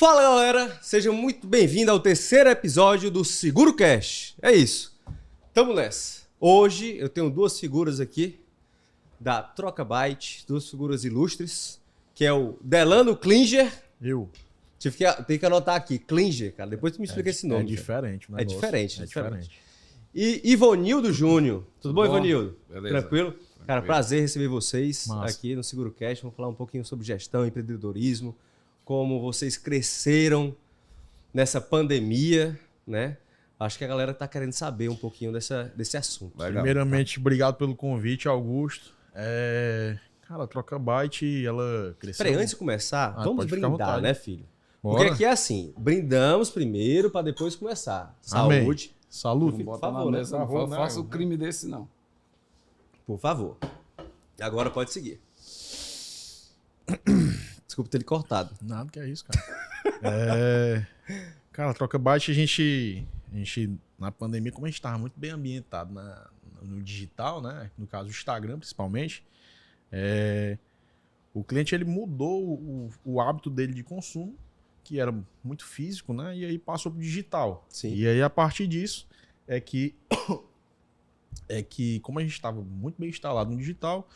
Fala galera, seja muito bem-vindo ao terceiro episódio do Seguro Cash. É isso, tamo nessa. Hoje eu tenho duas figuras aqui da Troca Byte, duas figuras ilustres, que é o Delano Klinger. Eu. Tem que anotar aqui, Klinger, cara, depois tu me explica esse nome. É diferente, né? É diferente. E Ivonildo Júnior. Tudo bom, Ivonildo? Beleza. Tranquilo? Cara, prazer receber vocês Massa. aqui no Seguro Cash. Vamos falar um pouquinho sobre gestão, empreendedorismo, como vocês cresceram nessa pandemia, né? Acho que a galera tá querendo saber um pouquinho desse assunto. Legal. Primeiramente, obrigado pelo convite, Augusto. Cara, a Troca Byte, ela cresceu. Peraí, antes de começar, vamos pode ficar à brindar, vontade. né, filho? Bora. Porque aqui é assim, brindamos primeiro para depois começar. Amém. Saúde, Saúde. Não bota favor, na né? mesa, Por favor, não né? faça o crime desse, não. por favor. Agora pode seguir. Desculpa ter ele cortado. Nada que é isso, cara. Cara, a Troca Byte, a gente, na pandemia, como a gente estava muito bem ambientado no digital, né? No caso, o Instagram, principalmente, o cliente ele mudou o hábito dele de consumo, que era muito físico, né? E aí passou para o digital. Sim. E aí, a partir disso, é que como a gente estava muito bem instalado no digital,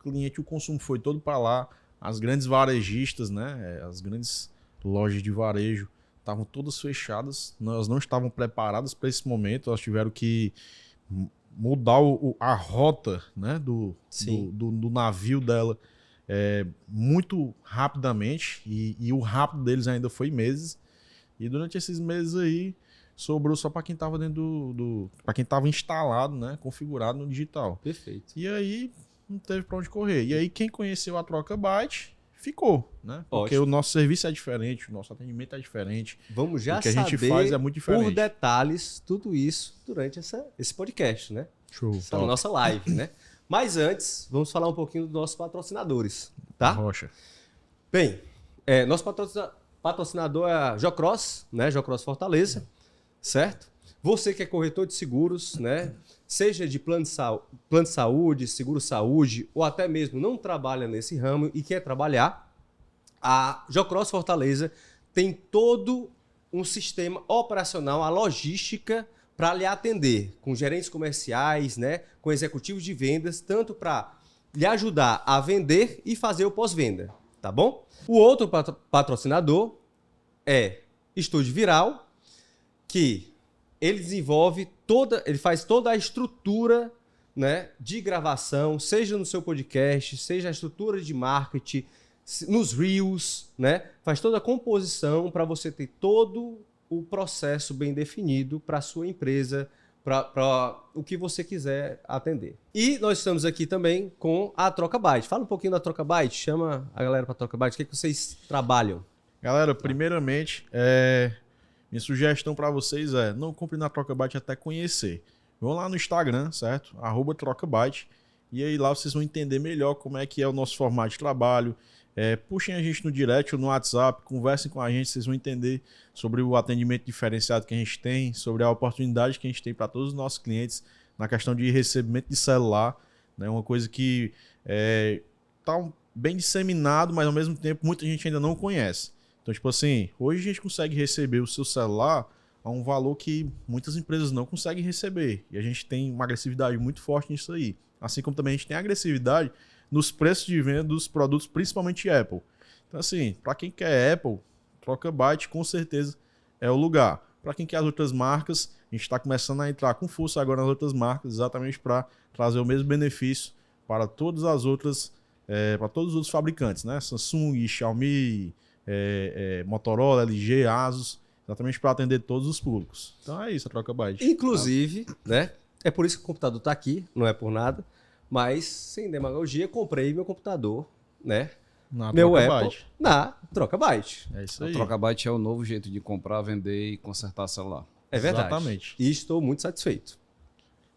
o consumo foi todo para lá, as grandes varejistas, né? As grandes lojas de varejo estavam todas fechadas, nós não estávamos preparados para esse momento, elas tiveram que mudar a rota, né? do navio dela muito rapidamente, e o rápido deles ainda foi meses, e durante esses meses aí sobrou só para quem estava dentro para quem estava instalado, né, configurado no digital. Perfeito. E aí não teve para onde correr. E aí quem conheceu a Troca Byte ficou, né? Porque Ótimo. o nosso serviço é diferente, o nosso atendimento é diferente. Vamos já O que a saber gente faz é muito diferente. por detalhes tudo isso durante esse podcast, né? Show. Essa nossa live, né? Mas antes, vamos falar um pouquinho dos nossos patrocinadores, tá? Rocha. Bem, nosso patrocinador é a Jocross, né? Jocross Fortaleza, certo? Você que é corretor de seguros, né? Seja de plano de saúde, seguro-saúde, ou até mesmo não trabalha nesse ramo e quer trabalhar, a Jocross Fortaleza tem todo um sistema operacional, a logística para lhe atender, com gerentes comerciais, né? Com executivos de vendas, tanto para lhe ajudar a vender e fazer o pós-venda, tá bom? O outro patrocinador é Estúdio Viral, que ele faz toda a estrutura, né, de gravação, seja no seu podcast, seja a estrutura de marketing, nos Reels, né? Faz toda a composição para você ter todo o processo bem definido para a sua empresa, para o que você quiser atender. E nós estamos aqui também com a Troca Byte. Fala um pouquinho da Troca Byte, chama a galera para a Troca Byte. O que vocês trabalham? Galera, primeiramente, minha sugestão para vocês não compre na Troca Byte até conhecer. Vão lá no Instagram, certo? @TrocaByte. E aí lá vocês vão entender melhor como é que é o nosso formato de trabalho. Puxem a gente no direct ou no WhatsApp, conversem com a gente, vocês vão entender sobre o atendimento diferenciado que a gente tem, sobre a oportunidade que a gente tem para todos os nossos clientes na questão de recebimento de celular, né? Uma coisa que está bem disseminado, mas ao mesmo tempo muita gente ainda não conhece. Então, tipo assim, hoje a gente consegue receber o seu celular a um valor que muitas empresas não conseguem receber. E a gente tem uma agressividade muito forte nisso aí. Assim como também a gente tem agressividade nos preços de venda dos produtos, principalmente Apple. Então, assim, para quem quer Apple, Troca Byte com certeza é o lugar. Para quem quer as outras marcas, a gente está começando a entrar com força agora nas outras marcas, exatamente para trazer o mesmo benefício para todas as outras, para todos os outros fabricantes, né? Samsung, Xiaomi, Motorola, LG, Asus, exatamente para atender todos os públicos. Então é isso, a Troca Byte. Inclusive, né? É por isso que o computador está aqui, não é por nada, mas sem demagogia, comprei meu computador, né? Na Meu Troca Apple Byte. na Troca Byte. É isso A aí. Troca Byte é o novo jeito de comprar, vender e consertar celular. É verdade. Exatamente. E estou muito satisfeito.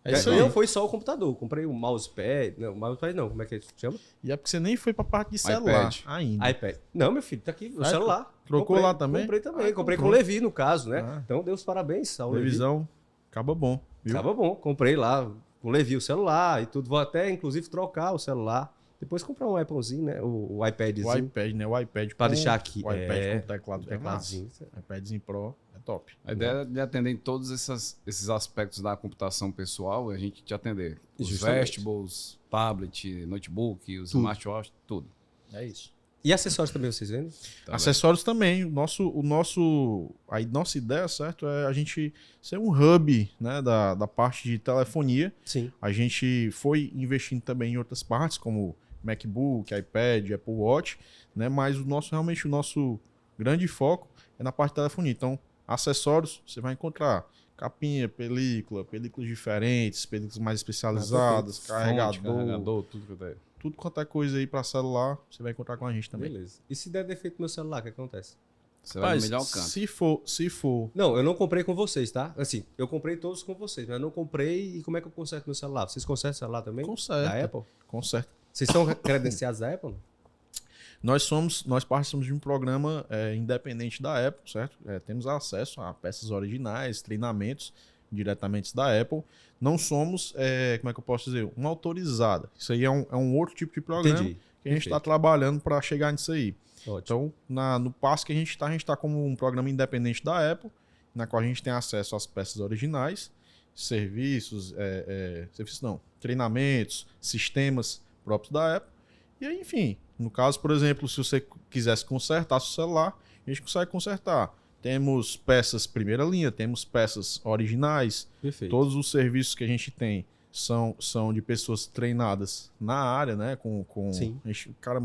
É isso aí. Não foi só o computador, comprei um mousepad, não, mousepad não, como é que chama? E é porque você nem foi para parte de celular iPad. ainda. iPad. Não, meu filho, tá aqui o Ah, celular. trocou lá também? Comprei também, Ah, comprei com o comprou. Levi no caso, né? Ah. Então deu os parabéns ao Levi. Televisão, acaba bom. Viu? Tava bom, comprei lá com o Levi o celular e tudo, vou até inclusive trocar o celular, Depois comprar um Applezinho, né? O iPadzinho. O iPad, né? O iPad Pra deixar aqui. O iPad com teclado é massa. tecladinho. O iPadzinho Pro é top. A ideia é de atender em todos esses aspectos da computação pessoal, a gente te atender. Os Justamente. vestibles, tablet, notebook, os smartwatch, tudo. É isso. E acessórios também vocês vendem? Tá Acessórios também. A nossa ideia, certo, é a gente ser um hub, né, da parte de telefonia. Sim. A gente foi investindo também em outras partes, como MacBook, iPad, Apple Watch, né? Mas realmente o nosso grande foco é na parte de telefonia. Então, acessórios, você vai encontrar capinha, películas diferentes, películas mais especializadas, carregador, tudo quanto é coisa aí para celular, você vai encontrar com a gente também. Beleza. E se der defeito no meu celular, o que acontece? Você vai no melhor canto. Se for, Não, eu não comprei com vocês, tá? Assim, eu comprei todos com vocês, mas eu não comprei. E como é que eu conserto meu celular? Vocês consertam o celular também? Conserta. Da Apple? conserta. Vocês são credenciados da Apple? Não? Nós participamos de um programa independente da Apple, certo? Temos acesso a peças originais, treinamentos diretamente da Apple. Não somos, como é que eu posso dizer, uma autorizada. Isso aí é um outro tipo de programa. Entendi. Que a gente está trabalhando para chegar nisso aí. Ótimo. Então, no passo que a gente está como um programa independente da Apple, na qual a gente tem acesso às peças originais, serviços não, treinamentos, sistemas próprios da Apple. E aí, enfim, no caso, por exemplo, se você quisesse consertar seu celular, a gente consegue consertar. Temos peças primeira linha, temos peças originais. Perfeito. Todos os serviços que a gente tem são de pessoas treinadas na área, né? Sim. A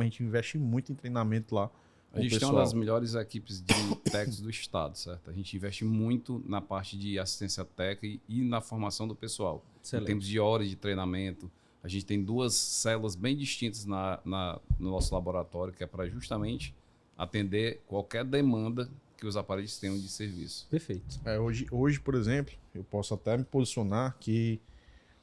gente investe muito em treinamento lá. A gente tem uma das melhores equipes de técnicos do estado, certo? A gente investe muito na parte de assistência técnica e na formação do pessoal. Excelente. Em termos de horas de treinamento, a gente tem 2 células bem distintas no nosso laboratório, que é para justamente atender qualquer demanda que os aparelhos tenham de serviço. Perfeito. Hoje, por exemplo, eu posso até me posicionar que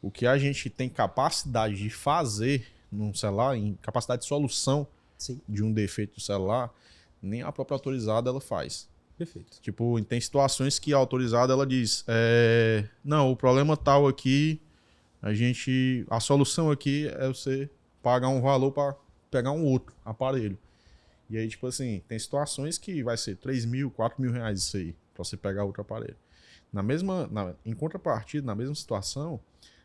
o que a gente tem capacidade de fazer num celular, em capacidade de solução Sim. de um defeito do celular, nem a própria autorizada ela faz. Perfeito. Tipo, tem situações que a autorizada ela diz, não, o problema tal aqui, a solução aqui é você pagar um valor para pegar um outro aparelho. E aí, tipo assim, tem situações que vai ser 3 mil, 4 mil reais isso aí, para você pegar outro aparelho. Em contrapartida, na mesma situação,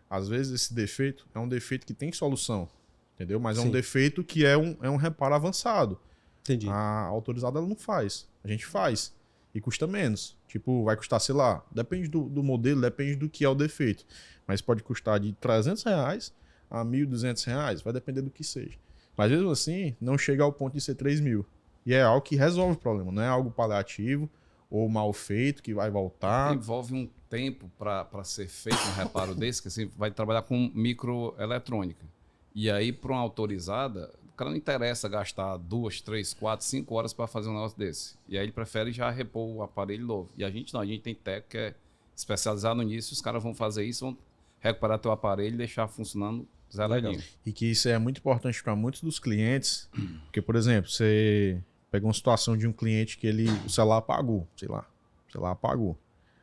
às vezes esse defeito é um defeito que tem solução, entendeu? Mas é um defeito que é um reparo avançado. Entendi. A autorizada ela não faz, a gente faz. E custa menos. Tipo, vai custar, sei lá, depende do modelo, depende do que é o defeito. Mas pode custar de 300 reais a 1.200 reais, vai depender do que seja. Mas mesmo assim, não chega ao ponto de ser 3 mil. E é algo que resolve o problema, não é algo paliativo ou mal feito que vai voltar. Envolve um tempo para ser feito um reparo desse, que você vai trabalhar com microeletrônica. E aí, para uma autorizada, o cara não interessa gastar 2, 3, 4, 5 horas para fazer um negócio desse. E aí ele prefere já repor o aparelho novo. E a gente não, a gente tem técnico que é especializado nisso, os caras vão fazer isso, vão recuperar teu aparelho e deixar funcionando zeradinho. E que isso é muito importante para muitos dos clientes, porque, por exemplo, você pega uma situação de um cliente que o celular apagou, sei lá, o celular apagou.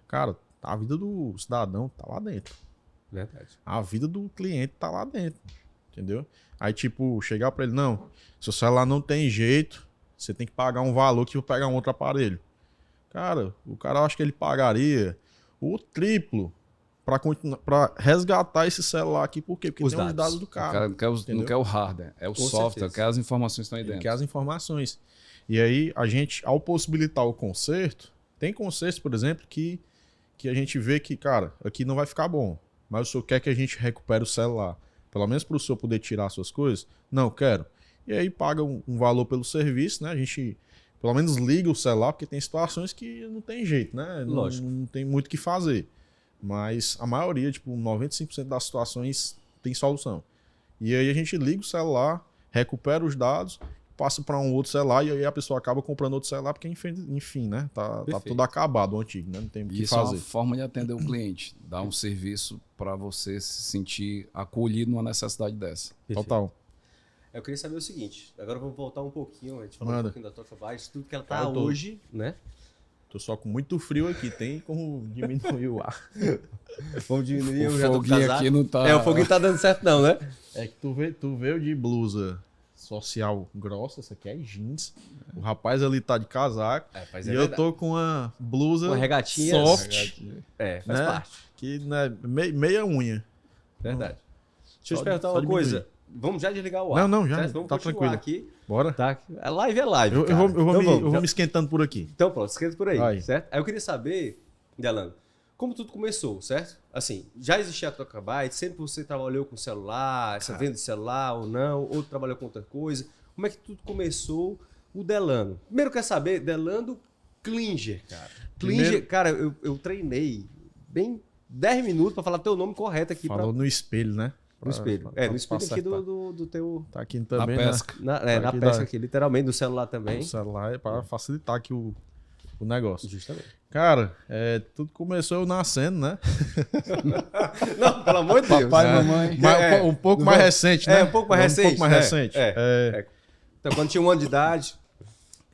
Cara, a vida do cidadão tá lá dentro. Verdade. A vida do cliente tá lá dentro, entendeu? Aí, tipo, chegar para ele, não, seu celular não tem jeito, você tem que pagar um valor que eu pegar um outro aparelho. Cara, o cara acha que ele pagaria o triplo para resgatar esse celular aqui. Por quê? Porque Os tem os dados do O cara. cara não quer o hardware, é o Com software, certeza. quer as informações que estão aí Ele dentro. quer as informações. E aí, a gente, ao possibilitar o conserto, tem consertos, por exemplo, que a gente vê que, cara, aqui não vai ficar bom. Mas o senhor quer que a gente recupere o celular, pelo menos para o senhor poder tirar suas coisas? Não, quero. E aí paga um valor pelo serviço, né? A gente, pelo menos, liga o celular, porque tem situações que não tem jeito, né? Lógico. Não tem muito o que fazer. Mas a maioria, tipo, 95% das situações tem solução. E aí a gente liga o celular, recupera os dados, passa para um outro celular e aí a pessoa acaba comprando outro celular porque, enfim, né? Tá tudo acabado, o antigo, né? Não tem o que Isso é fazer. uma forma de atender o cliente, dar um serviço para você se sentir acolhido numa necessidade dessa. Perfeito. Total. Eu queria saber o seguinte, agora vamos voltar um pouquinho, a gente falou um Manda. pouquinho da Troca Bytes, tudo que ela tá Eu tô. hoje, né? Tô só com muito frio aqui, tem como diminuir o ar. Vamos diminuir, O eu já tô com foguinho casaco. aqui não tá... É, o foguinho tá dando certo não, né? É que tu veio de blusa social grossa, essa aqui é jeans. O rapaz ali tá de casaco. Mas e eu tô com uma blusa uma regatinha soft, faz né? parte. Que né, meia unha. Verdade. Deixa eu te Só perguntar só uma diminuir. coisa. Vamos já desligar o ar. Não, já, certo? Vamos tá continuar tranquilo. aqui. Bora. Tá? A live é live, Eu cara. vou, Então eu vou me esquentando por aqui. Então pronto, esquenta por aí, Vai. certo? Aí eu queria saber, Delano, como tudo começou, certo? Assim, já existia a Trocabyte, sempre você trabalhou com celular, essa venda de celular ou não, ou trabalhou com outra coisa. Como é que tudo começou o Delano? Primeiro eu quero saber, Delano Klinger, cara. Klinger, Primeiro- cara, eu treinei bem 10 minutos pra falar teu nome correto aqui Falou no espelho, né? no espelho. No espelho aqui do teu... Tá aqui Na também, né? pesca. Na Aqui pesca dá- aqui, literalmente, do celular também. O celular é para facilitar aqui o negócio. Justamente. Cara, tudo começou eu nascendo, né? Não, pelo amor de Deus. Papai e mamãe. Mas um pouco mais recente, né? Um pouco mais recente. Um pouco mais recente. Então, quando tinha 1 ano de idade.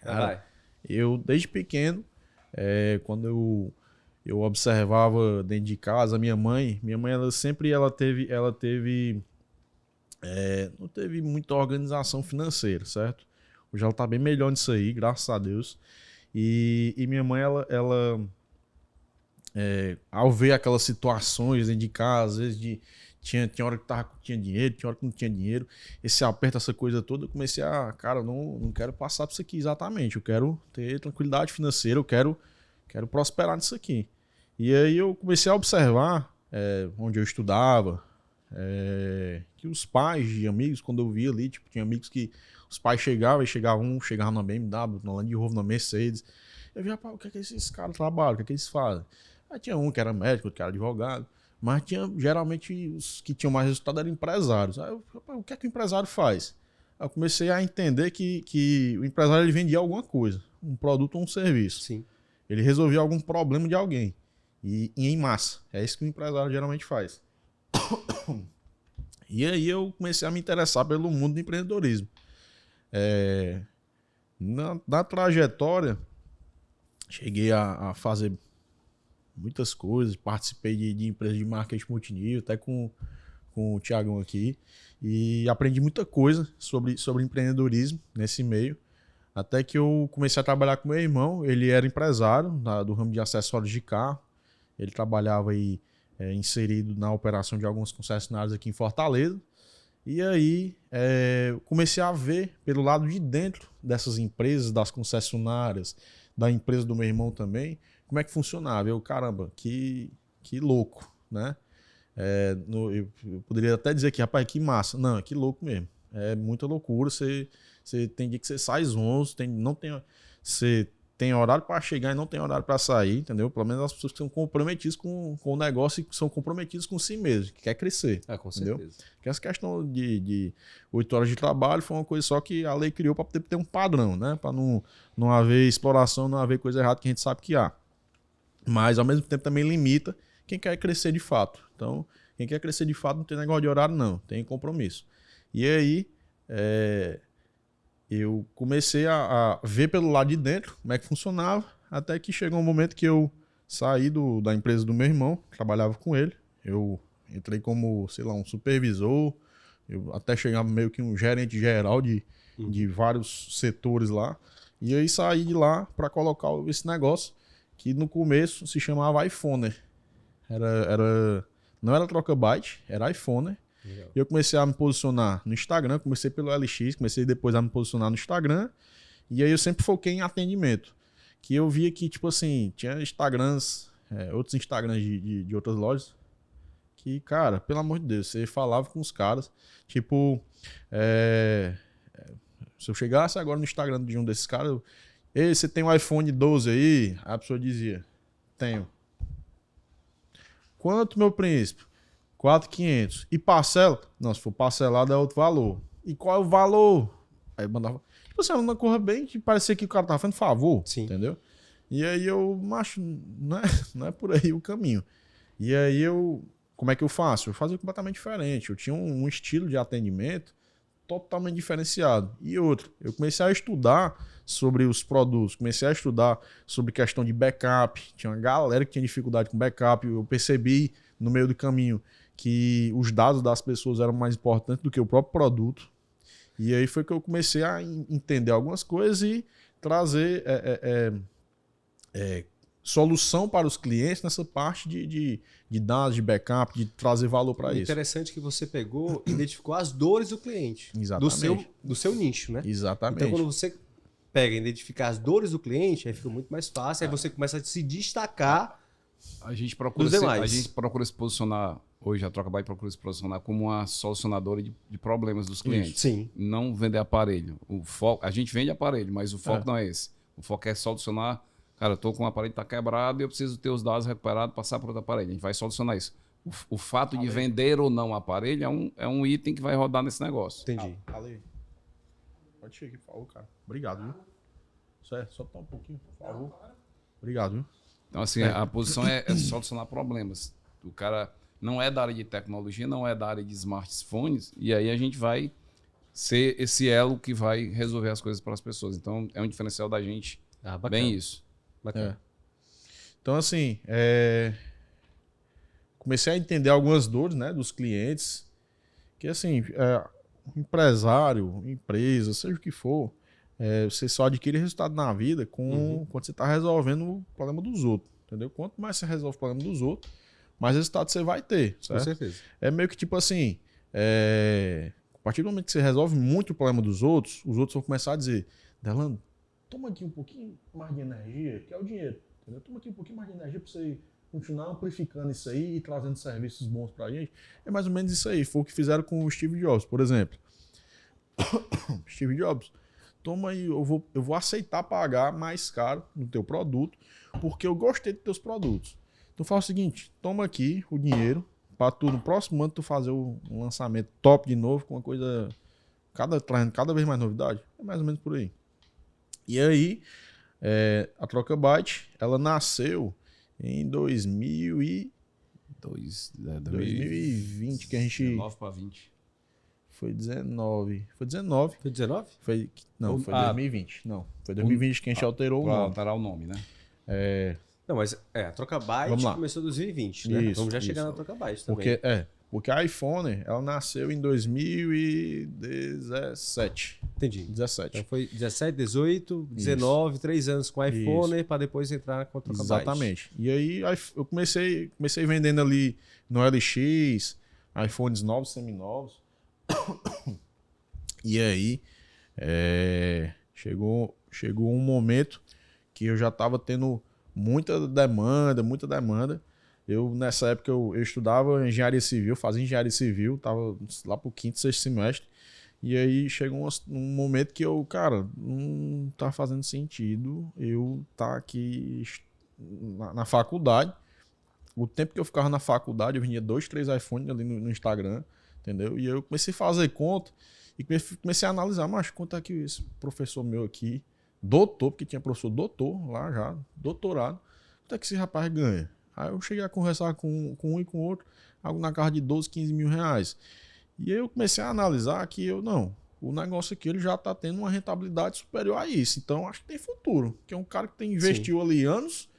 Cara, vai. eu, desde pequeno, quando eu observava dentro de casa, minha mãe ela sempre teve não teve muita organização financeira, certo? Hoje ela tá bem melhor nisso aí, graças a Deus. E minha mãe, ao ver aquelas situações dentro de casa, às vezes tinha hora que tinha dinheiro, tinha hora que não tinha dinheiro, esse aperto, essa coisa toda, eu comecei cara, não quero passar por isso aqui exatamente, eu quero ter tranquilidade financeira, eu quero prosperar nisso aqui. E aí eu comecei a observar onde eu estudava, que os pais de amigos, quando eu via ali, tipo, tinha amigos que os pais chegavam na BMW, na Land Rover, na Mercedes. Eu via, o que é que esses caras trabalham, o que é que eles fazem? Aí tinha um que era médico, outro que era advogado, mas tinha, geralmente, os que tinham mais resultado eram empresários. Aí eu, o que é que o empresário faz? Aí eu comecei a entender que o empresário ele vendia alguma coisa, um produto ou um serviço. Sim. Ele resolvia algum problema de alguém. E em massa. É isso que o empresário geralmente faz. E aí eu comecei a me interessar pelo mundo do empreendedorismo. Na trajetória, cheguei a fazer muitas coisas, participei de empresas de marketing multinível, até com o Thiagão aqui, e aprendi muita coisa sobre empreendedorismo nesse meio, até que eu comecei a trabalhar com meu irmão. Ele era empresário do ramo de acessórios de carro, ele trabalhava aí inserido na operação de algumas concessionárias aqui em Fortaleza. E aí comecei a ver pelo lado de dentro dessas empresas, das concessionárias, da empresa do meu irmão também, como é que funcionava. Eu, caramba, que louco, né? Eu poderia até dizer que, rapaz, que massa. Não, que louco mesmo. É muita loucura. Você tem dia que você sai zonzo, você tem horário para chegar e não tem horário para sair, entendeu? Pelo menos as pessoas que são comprometidas com o negócio e que são comprometidas com si mesmo, que quer crescer. Com entendeu? certeza. Que essa questão de 8 horas de trabalho foi uma coisa só que a lei criou para poder ter um padrão, né? Para não haver exploração, não haver coisa errada que a gente sabe que há. Mas, ao mesmo tempo, também limita quem quer crescer de fato. Então, quem quer crescer de fato não tem negócio de horário, não. Tem compromisso. E aí, eu comecei a ver pelo lado de dentro como é que funcionava, até que chegou um momento que eu saí da empresa do meu irmão, trabalhava com ele. Eu entrei como, sei lá, um supervisor, eu até chegava meio que um gerente geral de vários setores lá. E aí saí de lá para colocar esse negócio, que no começo se chamava iPhone. Não era Trocabyte, era iPhone. Legal. E eu comecei a me posicionar no Instagram, comecei pelo LX, comecei depois a me posicionar no Instagram. E aí eu sempre foquei em atendimento. Que eu via que, tipo assim, tinha Instagrams, outros Instagrams de outras lojas, que, cara, pelo amor de Deus, você falava com os caras, tipo, se eu chegasse agora no Instagram de um desses caras, ei, você tem um iPhone 12 aí? A pessoa dizia, tenho. Quanto, meu príncipe? 4.500. E parcela? Não, se for parcelado é outro valor. E qual é o valor? Aí mandava. Tipo assim, uma coisa bem que parecia que o cara tava fazendo favor. Sim. Entendeu? E aí eu, macho, não é por aí o caminho. E aí como é que eu faço? Eu fazia completamente diferente. Eu tinha um estilo de atendimento totalmente diferenciado. E outro, eu comecei a estudar sobre os produtos, comecei a estudar sobre questão de backup. Tinha uma galera que tinha dificuldade com backup. Eu percebi no meio do caminho que os dados das pessoas eram mais importantes do que o próprio produto. E aí foi que eu comecei a entender algumas coisas e trazer solução para os clientes nessa parte de dados, de backup, de trazer valor para isso. Interessante que você pegou e identificou as dores do cliente. Exatamente. Do seu nicho, né? Exatamente. Então, quando você pega e identificar as dores do cliente, aí fica muito mais fácil, aí você começa a se destacar A gente procura, dos demais. a gente procura se posicionar, hoje a Troca Byte procura se posicionar como uma solucionadora de problemas dos clientes. Sim. Não vender aparelho. O foco, a gente vende aparelho, mas o foco não é esse. O foco é solucionar. Cara, eu tô com um aparelho que tá quebrado e eu preciso ter os dados recuperados, passar para outro aparelho. A gente vai solucionar isso. O fato de vender ou não aparelho é um item que vai rodar nesse negócio. Entendi. Ale, pode chegar aqui, por favor, cara. Obrigado, viu? Certo, só tá um pouquinho, por favor. Obrigado, viu? Então, assim, a posição é solucionar problemas. O cara não é da área de tecnologia, não é da área de smartphones, e aí a gente vai ser esse elo que vai resolver as coisas para as pessoas. Então, é um diferencial da gente. Bem isso. Bacana. Então, assim, comecei a entender algumas dores, né, dos clientes, que, assim, empresário, empresa, seja o que for, você só adquire resultado na vida quando você está resolvendo o problema dos outros, entendeu? Quanto mais você resolve o problema dos outros, mais resultado você vai ter, certo? Com certeza. É meio que tipo assim, a partir do momento que você resolve muito o problema dos outros, os outros vão começar a dizer, Delano, toma aqui um pouquinho mais de energia, que é o dinheiro, entendeu? Toma aqui um pouquinho mais de energia para você continuar amplificando isso aí e trazendo serviços bons pra gente. É mais ou menos isso aí. Foi o que fizeram com o Steve Jobs, por exemplo. Steve Jobs, toma aí, eu vou aceitar pagar mais caro no teu produto, porque eu gostei dos teus produtos. Então fala o seguinte, toma aqui o dinheiro para tu no próximo ano tu fazer um lançamento top de novo, com uma coisa trazendo cada vez mais novidade. É mais ou menos por aí. E aí, a Troca Byte, ela nasceu em 2020, que a gente... 19 para 20. Foi 19. Foi 19? Foi 19? Não, foi 2020. Não, foi 2020 que a gente alterou o Para nome. alterar o nome, né? Não, mas a Troca Byte Vamos lá. começou em 2020, né? Isso, Vamos já chegar isso. na Troca Byte também. Porque a iPhone, ela nasceu em 2017. Entendi. 17. Então foi 17, 18, 19, 3 anos com iPhone para depois entrar com a Troca Byte. Exatamente. E aí eu comecei vendendo ali no LX, iPhones novos, seminovos. E aí chegou um momento que eu já estava tendo muita demanda. Nessa época eu estudava engenharia civil, fazia engenharia civil, tava lá pro 5º, 6º semestre. E aí chegou um momento que cara, não tá fazendo sentido eu tá aqui na faculdade. O tempo que eu ficava na faculdade, eu vendia 2, 3 iPhones ali no Instagram, entendeu? E eu comecei a fazer conta e comecei a analisar, mas quanto é que esse professor meu aqui, doutor, porque tinha professor doutor lá já, doutorado, quanto é que esse rapaz ganha? Aí eu cheguei a conversar com um e com o outro, algo na casa de 12, 15 mil reais. E aí eu comecei a analisar que o negócio aqui ele já está tendo uma rentabilidade superior a isso. Então acho que tem futuro. Que é um cara que investiu ali anos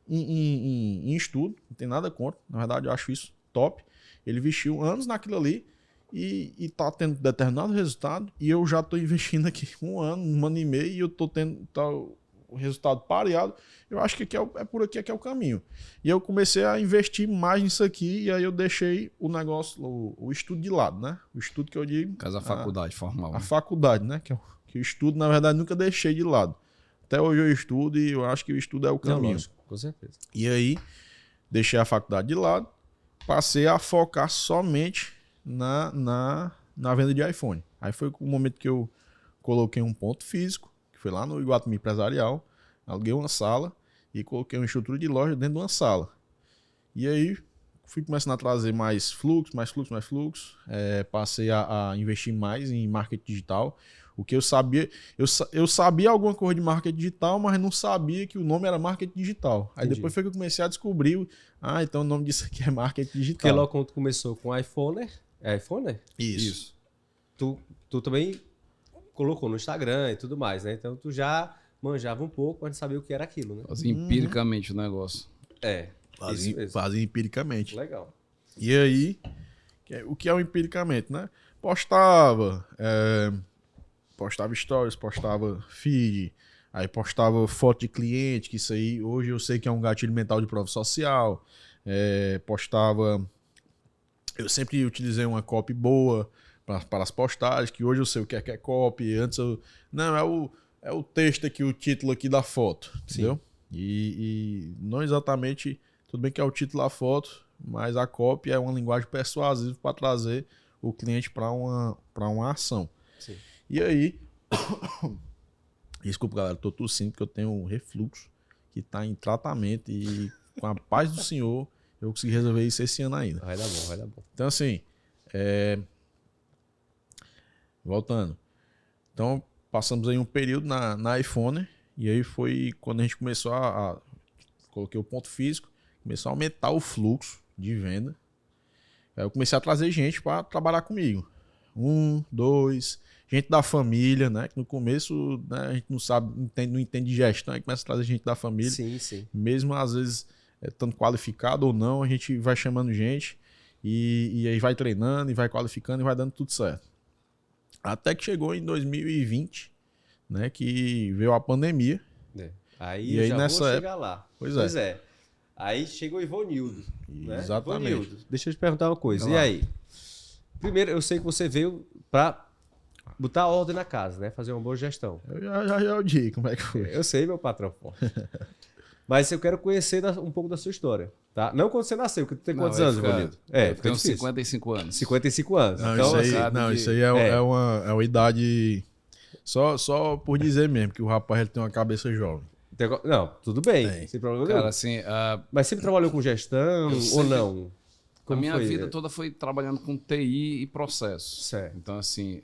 em estudo, não tem nada contra. Na verdade eu acho isso top. Ele investiu anos naquilo ali e está tendo determinado resultado. E eu já estou investindo aqui um ano e meio e eu estou tendo o resultado pareado. Eu acho que é por aqui que é o caminho. E eu comecei a investir mais nisso aqui e aí eu deixei o negócio, o estudo de lado, né? O estudo que eu digo... Caso a faculdade formal. A faculdade, né? Que o estudo, na verdade, nunca deixei de lado. Até hoje eu estudo e eu acho que o estudo é o caminho. Lógico, com certeza. E aí, deixei a faculdade de lado, passei a focar somente na venda de iPhone. Aí foi o momento que eu coloquei um ponto físico, que foi lá no Iguatemi Empresarial, aluguei uma sala e coloquei uma estrutura de loja dentro de uma sala. E aí fui começando a trazer mais fluxo. Passei a investir mais em marketing digital. O que eu sabia, eu sabia alguma coisa de marketing digital, mas não sabia que o nome era marketing digital. Aí depois foi que eu comecei a descobrir, então o nome disso aqui é marketing digital. Porque logo quando começou com iPhone, é iPhone? Isso. tu também colocou no Instagram e tudo mais, né? Então tu já manjava um pouco, mas não sabia o que era aquilo, né? Fazia empiricamente o negócio. Isso mesmo. Fazem empiricamente. Legal. E aí, o que é o empiricamente, né? Postava stories, postava feed, aí postava foto de cliente, que isso aí hoje eu sei que é um gatilho mental de prova social. Postava... Eu sempre utilizei uma copy boa para as postagens, que hoje eu sei o que é copy. Antes eu... Não, é o texto aqui, o título aqui da foto, entendeu? E não exatamente... Tudo bem que é o título da foto, mas a copy é uma linguagem persuasiva para trazer o cliente para uma ação. Sim. E aí... Desculpa, galera, tô tossindo porque eu tenho um refluxo que está em tratamento e com a paz do Senhor eu consegui resolver isso esse ano ainda. Vai dar bom, vai dar bom. Então, assim, voltando. Então, passamos aí um período na iPhone e aí foi quando a gente começou coloquei o ponto físico, começou a aumentar o fluxo de venda. Aí eu comecei a trazer gente para trabalhar comigo. 1, 2, gente da família, né? Que no começo, né, a gente não sabe, não entende de gestão, aí começa a trazer gente da família. Sim, sim. Mesmo às vezes tanto qualificado ou não, a gente vai chamando gente e aí vai treinando e vai qualificando e vai dando tudo certo. Até que chegou em 2020, né? Que veio a pandemia. Aí e eu aí já nessa vou época... chegar lá. Pois é. Aí chegou o Ivonildo. Né? Exatamente. Ivonildo, deixa eu te perguntar uma coisa. Vai E lá. aí? Primeiro, eu sei que você veio para botar ordem na casa, né? Fazer uma boa gestão. Eu já digo como é que foi. Eu sei, meu patrão forte. Mas eu quero conhecer um pouco da sua história, tá? Não quando você nasceu, porque tu tem quantos anos, Ivonildo? Eu tenho difícil. 55 anos. 55 anos. Não, Então, isso aí, assim, isso aí é uma idade... Só por dizer mesmo, que o rapaz ele tem uma cabeça jovem. não, tudo bem, Tem. sem problema Cara, nenhum. assim, Mas sempre trabalhou com gestão ou sempre- não? a minha foi? vida toda foi trabalhando com TI e processos. Certo. Então, assim,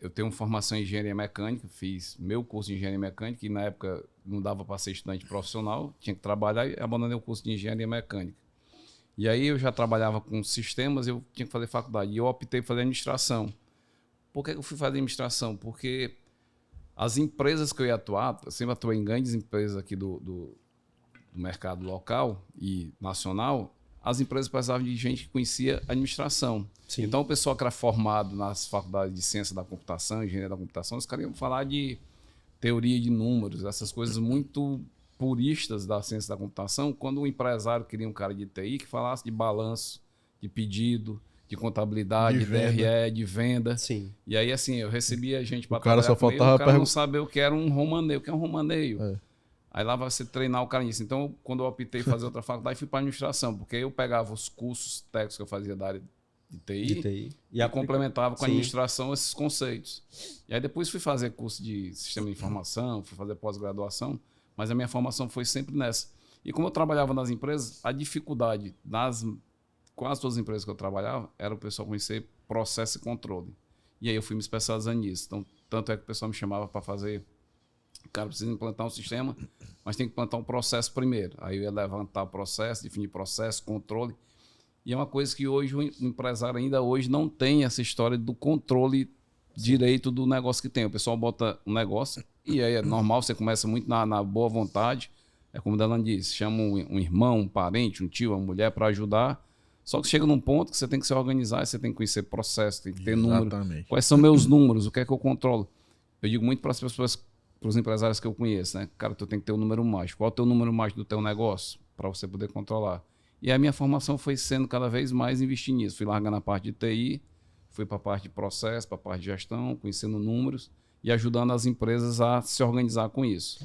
eu tenho formação em engenharia mecânica, fiz meu curso de engenharia mecânica e na época não dava para ser estudante profissional, tinha que trabalhar e abandonei o curso de engenharia mecânica. E aí eu já trabalhava com sistemas, eu tinha que fazer faculdade e eu optei por fazer administração. Por que eu fui fazer administração? Porque as empresas que eu ia atuar, eu sempre atuei em grandes empresas aqui do mercado local e nacional, as empresas precisavam de gente que conhecia administração. Sim. Então, o pessoal que era formado nas faculdades de ciência da computação, engenharia da computação, eles queriam falar de teoria de números, essas coisas muito puristas da ciência da computação, quando o empresário queria um cara de TI que falasse de balanço, de pedido, de contabilidade, De de venda. DRE, de venda. Sim. E aí, assim, eu recebia gente para O cara trabalhar só comigo, faltava o cara não sabia o que era um romaneio. O que é um romaneio? É. Aí lá você treinar o cara nisso. Então, quando eu optei por fazer outra faculdade, fui para administração, porque aí eu pegava os cursos técnicos que eu fazia da área de TI, De TI. e complementava com a Sim. administração esses conceitos. E aí depois fui fazer curso de sistema de informação, fui fazer pós-graduação, mas a minha formação foi sempre nessa. E como eu trabalhava nas empresas, a dificuldade com as duas empresas que eu trabalhava era o pessoal conhecer processo e controle. E aí eu fui me especializando nisso. Então, tanto é que o pessoal me chamava para fazer... Cara, precisa implantar um sistema, mas tem que implantar um processo primeiro. Aí eu ia levantar o processo, definir processo, controle. E é uma coisa que hoje o empresário ainda hoje não tem essa história do controle direito do negócio que tem. O pessoal bota um negócio e aí é normal, você começa muito na boa vontade. É como o Delano disse, chama um irmão, um parente, um tio, uma mulher para ajudar. Só que chega num ponto que você tem que se organizar, você tem que conhecer processo, tem que ter número. Exatamente. Quais são meus números? O que é que eu controlo? Eu digo muito para as pessoas, para os empresários que eu conheço, né? Cara, tu tem que ter um número mágico. Qual é o teu número mágico do teu negócio? Para você poder controlar. E a minha formação foi sendo cada vez mais investir nisso. Fui largando a parte de TI, fui para a parte de processo, para a parte de gestão, conhecendo números e ajudando as empresas a se organizar com isso.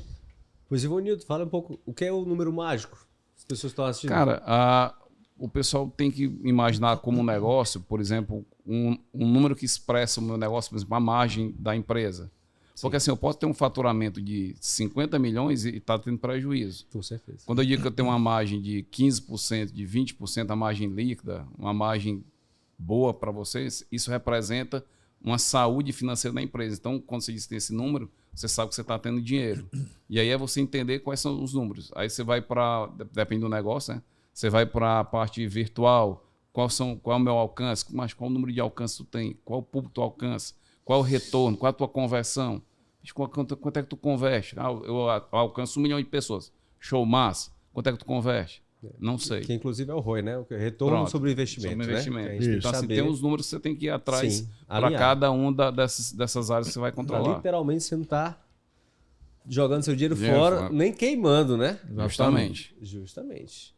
Pois, Ivonildo, fala um pouco, o que é o número mágico? As pessoas estão assistindo. Cara, o pessoal tem que imaginar como um negócio, por exemplo, um número que expressa o meu negócio, por exemplo, a margem da empresa. Porque assim, eu posso ter um faturamento de 50 milhões e estar tendo prejuízo. Com certeza. Quando eu digo que eu tenho uma margem de 15%, de 20%, a margem líquida, uma margem boa para vocês, isso representa uma saúde financeira da empresa. Então, quando você diz que tem esse número, você sabe que você está tendo dinheiro. E aí é você entender quais são os números. Aí você vai para, depende do negócio, né? Você vai para a parte virtual, qual é o meu alcance, mas qual o número de alcance tu tem, qual o público tu alcança, qual o retorno, qual a tua conversão, quanto é que tu converte? Eu alcanço 1 milhão de pessoas. Show, massa. Quanto é que tu converte? Não sei. Que inclusive é o ROI, né? O retorno Pronto, sobre o investimento. sobre investimento. Né? Que a gente tem que Então, assim, saber. tem uns números que você tem que ir atrás Sim, para alinhar. cada dessas áreas que você vai controlar. Literalmente você não está jogando seu dinheiro Dinheiro fora, fora. nem queimando, né? Justamente.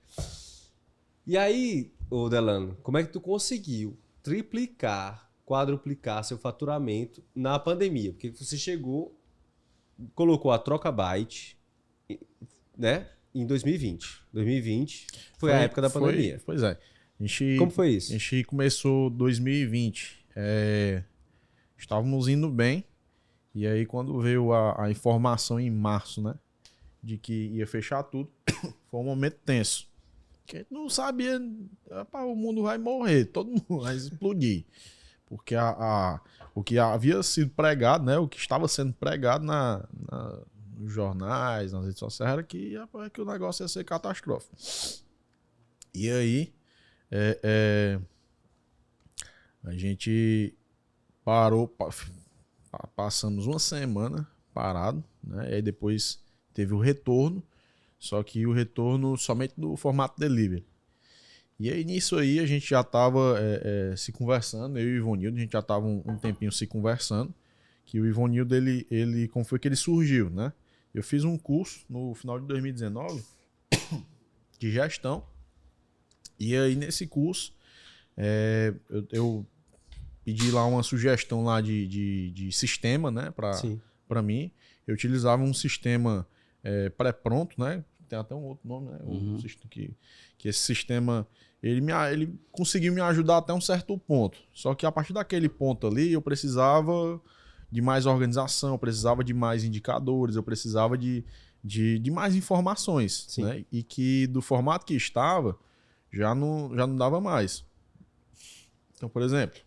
E aí, ô Delano, como é que tu conseguiu triplicar, quadruplicar seu faturamento na pandemia? Porque você chegou, colocou a Troca Byte, né? Em 2020. 2020 foi a época da pandemia. Pois é. Como foi isso? A gente começou 2020. Estávamos indo bem. E aí, quando veio a informação em março, né? De que ia fechar tudo, foi um momento tenso. Que a gente não sabia, o mundo vai morrer, todo mundo vai explodir. Porque o que havia sido pregado, né? O que estava sendo pregado nos jornais, nas redes sociais, era que o negócio ia ser catastrófico. E aí, a gente parou, passamos uma semana parado, né? E aí depois teve o retorno, só que o retorno somente no formato delivery. E aí nisso aí a gente já estava se conversando, eu e o Ivonildo, a gente já estava um tempinho se conversando, que o Ivonildo, ele como foi que ele surgiu, né? Eu fiz um curso no final de 2019 de gestão, e aí nesse curso eu pedi lá uma sugestão lá de sistema, né, para mim. Eu utilizava um sistema pré-pronto, né? Tem até um outro nome, né? Uhum. Que esse sistema ele conseguiu me ajudar até um certo ponto. Só que a partir daquele ponto ali eu precisava de mais organização, eu precisava de mais indicadores, eu precisava de mais informações, né? E que do formato que estava já não dava mais. Então, por exemplo,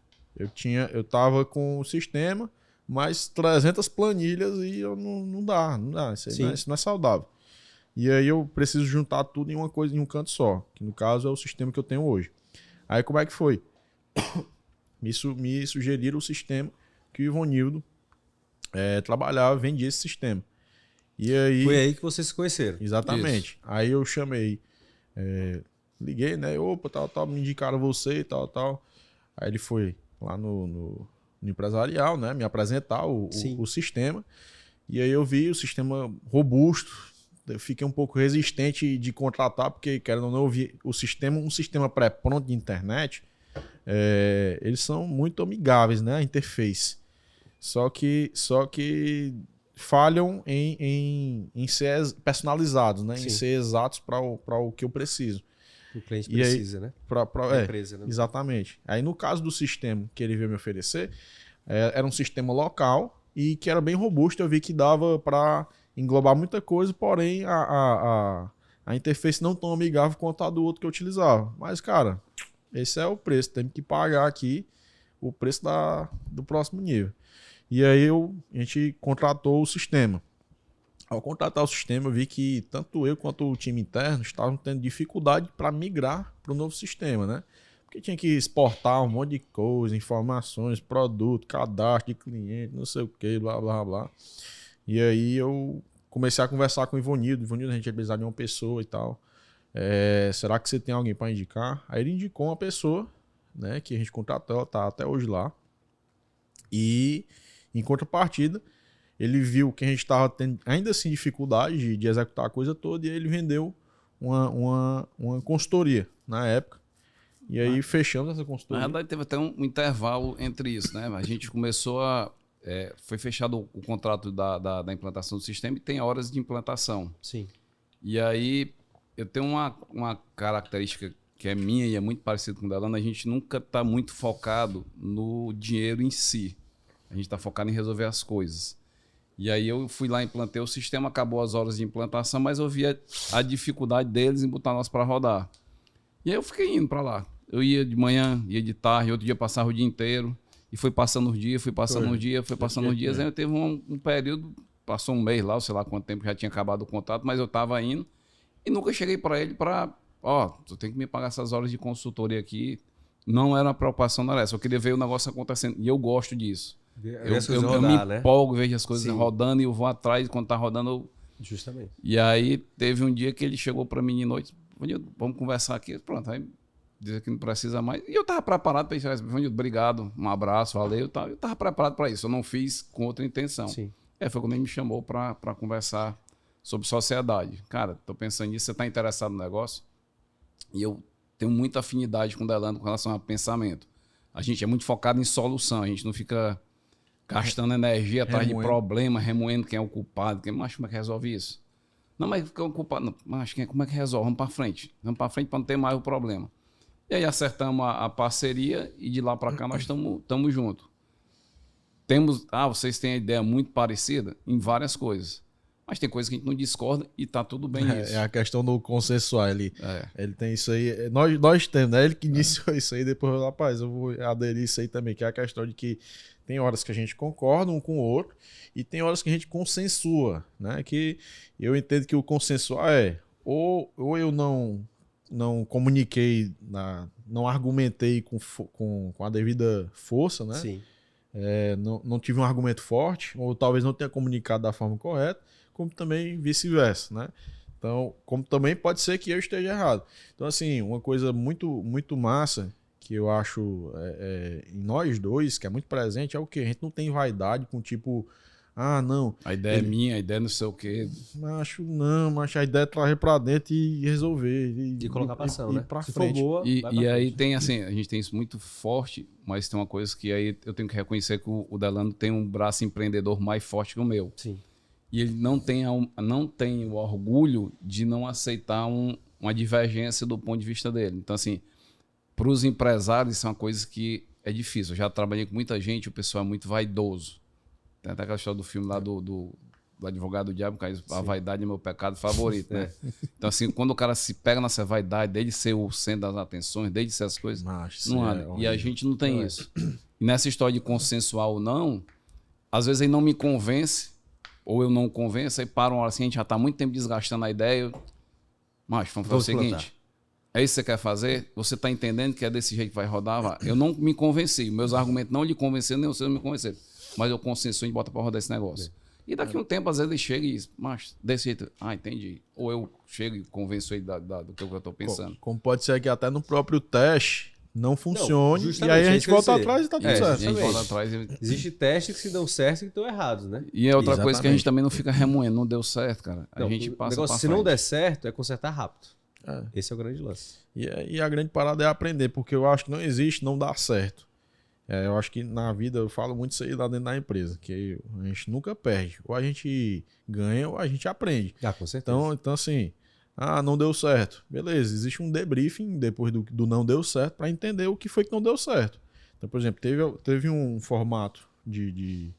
eu tava com o sistema, mais 300 planilhas e eu não dá. Isso não é saudável. E aí eu preciso juntar tudo em uma coisa, em um canto só, que no caso é o sistema que eu tenho hoje. Aí como é que foi? Me sugeriram o sistema que o Ivonildo trabalhava, vendia esse sistema. E aí, foi aí que vocês se conheceram. Exatamente. Isso. Aí eu chamei, liguei, né? Opa, tal, me indicaram você e tal. Aí ele foi lá no empresarial, né? Me apresentar o sistema. E aí eu vi o sistema robusto. Eu fiquei um pouco resistente de contratar, porque querendo ou não, eu vi um sistema pré-pronto de internet. Eles são muito amigáveis, né? A interface. Só que falham em ser personalizados, né? Em ser exatos para o que eu preciso. O cliente precisa, né? Pra empresa, né? Exatamente. Aí no caso do sistema que ele veio me oferecer, era um sistema local e que era bem robusto. Eu vi que dava para englobar muita coisa, porém a interface não tão amigável quanto a do outro que eu utilizava. Mas, cara, esse é o preço. Tem que pagar aqui o preço do próximo nível. E aí a gente contratou o sistema. Ao contratar o sistema, eu vi que tanto eu quanto o time interno estavam tendo dificuldade para migrar para o novo sistema, né? Porque tinha que exportar um monte de coisa, informações, produto, cadastro de cliente, não sei o que, blá, blá, blá. E aí eu comecei a conversar com o Ivonildo. Ivonildo, a gente ia precisar de uma pessoa e tal. Será que você tem alguém para indicar? Aí ele indicou uma pessoa, né, que a gente contratou, ela tá até hoje lá. E em contrapartida, ele viu que a gente estava tendo ainda assim dificuldade de executar a coisa toda, e aí ele vendeu uma consultoria na época. E aí fechamos essa consultoria. Na verdade, teve até um intervalo entre isso, né? A gente começou foi fechado o contrato da implantação do sistema e tem horas de implantação. Sim. E aí eu tenho uma característica que é minha e é muito parecida com o Delano. A gente nunca está muito focado no dinheiro em si. A gente está focado em resolver as coisas. E aí eu fui lá, implantei o sistema, acabou as horas de implantação, mas eu via a dificuldade deles em botar nós para rodar. E aí eu fiquei indo para lá. Eu ia de manhã, ia de tarde, outro dia passava o dia inteiro. E foi passando os dias, foi passando os dias. Aí teve um período, passou um mês lá, sei lá quanto tempo já tinha acabado o contrato, mas eu estava indo e nunca cheguei para ele tu tem que me pagar essas horas de consultoria aqui. Não era uma preocupação, não era essa. Eu queria ver o negócio acontecendo. E eu gosto disso. Eu me né? empolgo, vejo as coisas Sim. rodando e eu vou atrás. Quando tá rodando, eu... Justamente. E aí teve um dia que ele chegou para mim de noite. Vanildo, vamos conversar aqui. Pronto, aí diz que não precisa mais. E eu tava preparado para isso. Vanildo, obrigado, um abraço, valeu. Eu tava preparado para isso. Eu não fiz com outra intenção. Sim. Foi quando ele me chamou para conversar sobre sociedade. Cara, tô pensando nisso, você tá interessado no negócio? E eu tenho muita afinidade com o Delano com relação a pensamento. A gente é muito focado em solução, a gente não fica gastando energia atrás de problema, remoendo quem é o culpado. Mas como é que resolve isso? Não, mas quem é o culpado? Não, mas como é que resolve? Vamos para frente. Vamos para frente para não ter mais o problema. E aí acertamos a parceria e de lá para cá nós estamos juntos. Vocês têm a ideia muito parecida em várias coisas. Mas tem coisas que a gente não discorda e tá tudo bem isso. É a questão do consensual. Ele tem isso aí. Nós temos, né? Ele que iniciou isso aí, depois, rapaz, eu vou aderir isso aí também, que é a questão de que tem horas que a gente concorda um com o outro e tem horas que a gente consensua, né? Que eu entendo que o consensual ou eu não comuniquei, não argumentei com a devida força, né? Sim. Não tive um argumento forte, ou talvez não tenha comunicado da forma correta, como também vice-versa, né? Então, como também pode ser que eu esteja errado. Então, assim, uma coisa muito, muito massa que eu acho em nós dois, que é muito presente, é o quê? A gente não tem vaidade com tipo, não. A ideia é minha, a ideia não sei o quê. Macho, a ideia é trazer pra dentro e resolver. E colocar pra ação, né? Pra Se frente. for boa, E aí tem assim, a gente tem isso muito forte, mas tem uma coisa que aí eu tenho que reconhecer que o Delano tem um braço empreendedor mais forte que o meu. Sim. E ele não tem o orgulho de não aceitar uma divergência do ponto de vista dele. Então, assim, para os empresários, isso é uma coisa que é difícil. Eu já trabalhei com muita gente, o pessoal é muito vaidoso. Tem até aquela história do filme lá do advogado do diabo, que a vaidade é meu pecado favorito, né? Então, assim, quando o cara se pega nessa vaidade, desde ser o centro das atenções, desde ser as coisas, não anda. E a gente não tem isso. E nessa história de consensual ou não, às vezes ele não me convence, ou eu não convenço, aí para uma hora assim, a gente já está muito tempo desgastando a ideia. Mas vamos fazer o seguinte, é isso que você quer fazer? Você está entendendo que é desse jeito que vai rodar? Vai. Eu não me convenci, meus argumentos não lhe convenceram, nem vocês me convenceram. Mas eu consenso e bota para rodar esse negócio. E daqui a um tempo, às vezes, ele chega e diz, mas desse jeito, entendi. Ou eu chego e convenço ele do que eu estou pensando. Como pode ser que até no próprio teste não funcione, e aí a gente volta atrás e tá tudo certo. A gente volta atrás Existe testes que dão certo e que estão errados, né? E é outra coisa que a gente também não fica remoendo, não deu certo, cara. A gente passa negócio, pra se frente. não der certo, é consertar rápido. Esse é o grande lance. E a grande parada é aprender, porque eu acho que não existe não dar certo. Eu acho que na vida eu falo muito isso aí lá dentro da empresa, que a gente nunca perde. Ou a gente ganha ou a gente aprende. Com certeza. Então assim, não deu certo. Beleza, existe um debriefing depois do não deu certo para entender o que foi que não deu certo. Então, por exemplo, teve um formato de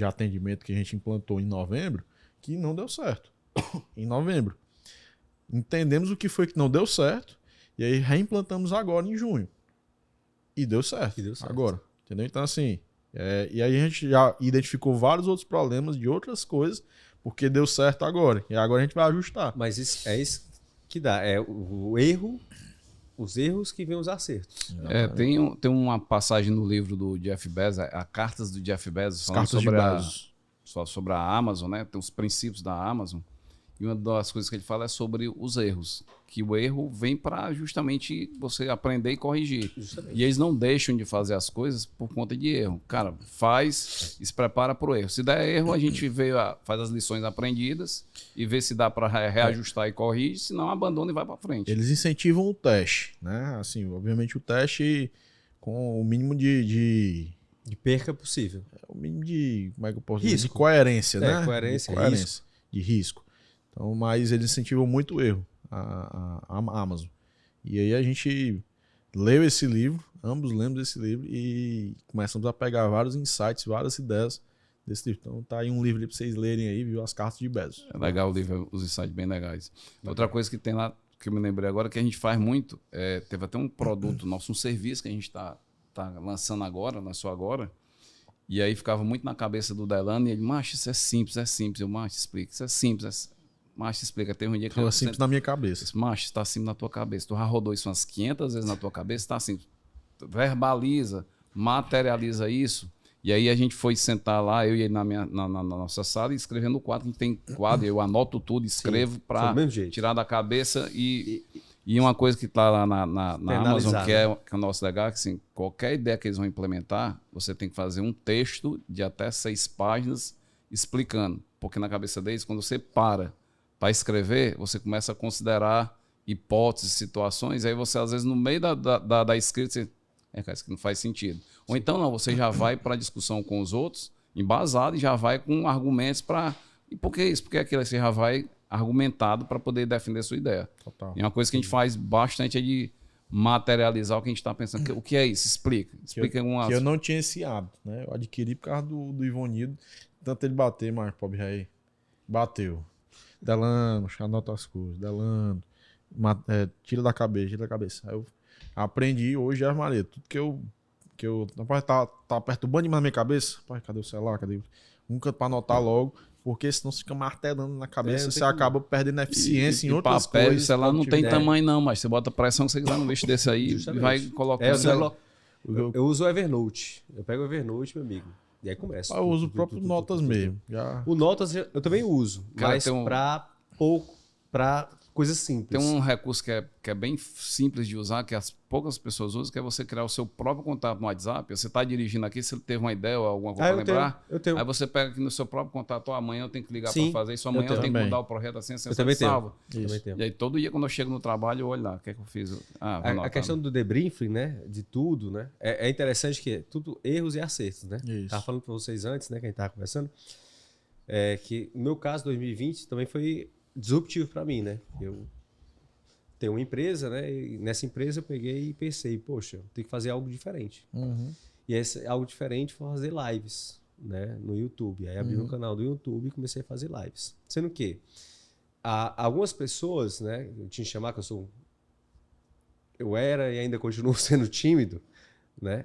atendimento que a gente implantou em novembro que não deu certo. Em novembro. Entendemos o que foi que não deu certo e aí reimplantamos agora em junho. E deu certo. Agora. Entendeu? Então, assim, e aí a gente já identificou vários outros problemas de outras coisas porque deu certo agora. E agora a gente vai ajustar. Mas isso que dá. É o erro, os erros que vêm os acertos. Tem uma passagem no livro do Jeff Bezos, a Cartas do Jeff Bezos, falando sobre a Amazon, né? Tem os princípios da Amazon. E uma das coisas que ele fala é sobre os erros. Que o erro vem para justamente você aprender e corrigir. Justamente. E eles não deixam de fazer as coisas por conta de erro. Cara, faz e se prepara para o erro. Se der erro, a gente faz as lições aprendidas e vê se dá para reajustar e corrigir. Se não, abandona e vai para frente. Eles incentivam o teste, né? Assim, obviamente o teste com o mínimo de perca possível. O mínimo de, como é que eu posso dizer? De coerência, né? Coerência, de risco. Então, mas eles incentivam muito o erro, a Amazon. E aí a gente leu esse livro, ambos lemos esse livro e começamos a pegar vários insights, várias ideias desse livro. Então tá aí um livro para vocês lerem aí, viu? As Cartas de Bezos. É legal o livro, os insights bem legais. Outra coisa que tem lá, que eu me lembrei agora, que a gente faz muito, teve até um produto nosso, um serviço que a gente tá lançando agora, lançou agora, e aí ficava muito na cabeça do Delano, e ele, macho, isso é simples. Eu, macho, explica, isso é simples, Macho, explica, tem um dia que... Tava simples na minha cabeça. Macho, está simples na tua cabeça. Tu já rodou isso umas 500 vezes na tua cabeça, está simples. verbaliza, materializa isso. E aí a gente foi sentar lá, eu e ele na nossa sala, e escrevendo no quadro. A gente tem quadro, eu anoto tudo, escrevo para tirar da cabeça. E uma coisa que está lá na Amazon, que é o nosso legal, é que assim, qualquer ideia que eles vão implementar, você tem que fazer um texto de até 6 páginas explicando. Porque na cabeça deles, quando você para escrever, você começa a considerar hipóteses, situações, aí você, às vezes, no meio da escrita, você... cara, isso aqui não faz sentido. Ou então, não, você já vai para a discussão com os outros, embasado, e já vai com argumentos para... E por que isso? Porque aquilo você já vai argumentado para poder defender a sua ideia. Total. E uma coisa que a gente faz bastante é de materializar o que a gente está pensando. O que é isso? Explica. Explica que eu não tinha esse hábito, né? Eu adquiri por causa do Ivonildo. Tanto ele bater, mas pobre aí bateu. Delano, anota as coisas. Delano, tira da cabeça. Aí eu aprendi hoje as malhetas. Tudo que eu rapaz, tá perturbando demais na minha cabeça. Rapaz, cadê o celular? Um canto pra anotar logo. Porque senão você fica martelando na cabeça, você acaba perdendo eficiência em outras papel, coisas. O celular não tem tamanho não, mas você bota pressão que você quiser no lixo desse aí e vai colocar o celular. Eu uso o Evernote. Eu pego o Evernote, meu amigo. E aí começa. Eu uso o próprio Notas mesmo. O Notas eu também uso, mas pra coisas simples. Tem um recurso que é bem simples de usar, que as poucas pessoas usam, que é você criar o seu próprio contato no WhatsApp. Você está dirigindo aqui, se teve uma ideia ou alguma coisa para lembrar, eu tenho. Aí você pega aqui no seu próprio contato, amanhã eu tenho que ligar para fazer isso, amanhã eu tenho que mudar o projeto assim, eu também salva. Tenho. E aí todo dia quando eu chego no trabalho, eu olho lá, o que é que eu fiz? A questão do debriefing, né, de tudo, né, é interessante que é tudo erros e acertos, né? Estava falando para vocês antes, né, que a gente estava conversando, que no meu caso, 2020, também foi disruptivo para mim, né? Eu tenho uma empresa, né? E nessa empresa eu peguei e pensei, poxa, tem que fazer algo diferente. E esse algo diferente foi fazer lives, né? No YouTube. Aí abri um canal do YouTube e comecei a fazer lives. Sendo que algumas pessoas, né? Eu tinha que chamar que eu era e ainda continuo sendo tímido, né?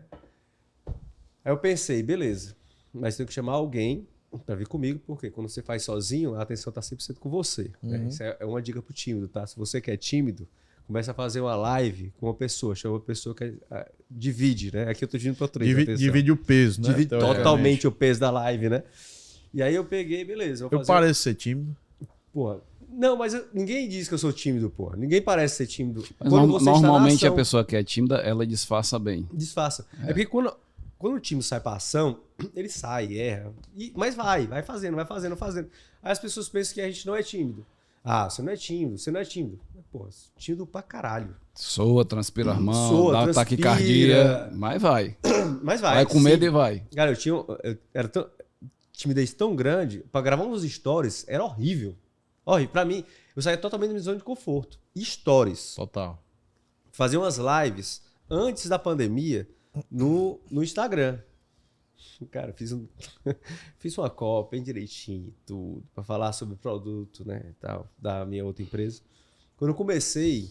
Aí eu pensei, beleza, mas tenho que chamar alguém para vir comigo, porque quando você faz sozinho, a atenção está 100% com você. Né? Isso é uma dica pro tímido, tá? Se você que é tímido, começa a fazer uma live com uma pessoa, chama uma pessoa que divide, né? Aqui eu tô dividindo para 3. Divide o peso, né? Divide totalmente o peso da live, né? E aí eu peguei, beleza. Eu pareço ser tímido. Porra. Não, mas ninguém diz que eu sou tímido, porra. Ninguém parece ser tímido. Normalmente a pessoa que é tímida, ela disfarça bem. Disfarça. É porque quando o time sai pra ação, ele sai, erra. Mas vai fazendo. Aí as pessoas pensam que a gente não é tímido. Você não é tímido. Pô, tímido pra caralho. Soa, transpira as mãos, dá taquicardia, mas vai. Vai com medo e vai. Cara, era timidez tão grande, pra gravar uns stories era horrível. Horrível. Pra mim, eu saía totalmente da minha zona de conforto. Stories. Total. Fazer umas lives antes da pandemia no Instagram. Cara, fiz uma cópia bem direitinho, tudo, para falar sobre o produto, né, tal, da minha outra empresa. Quando eu comecei,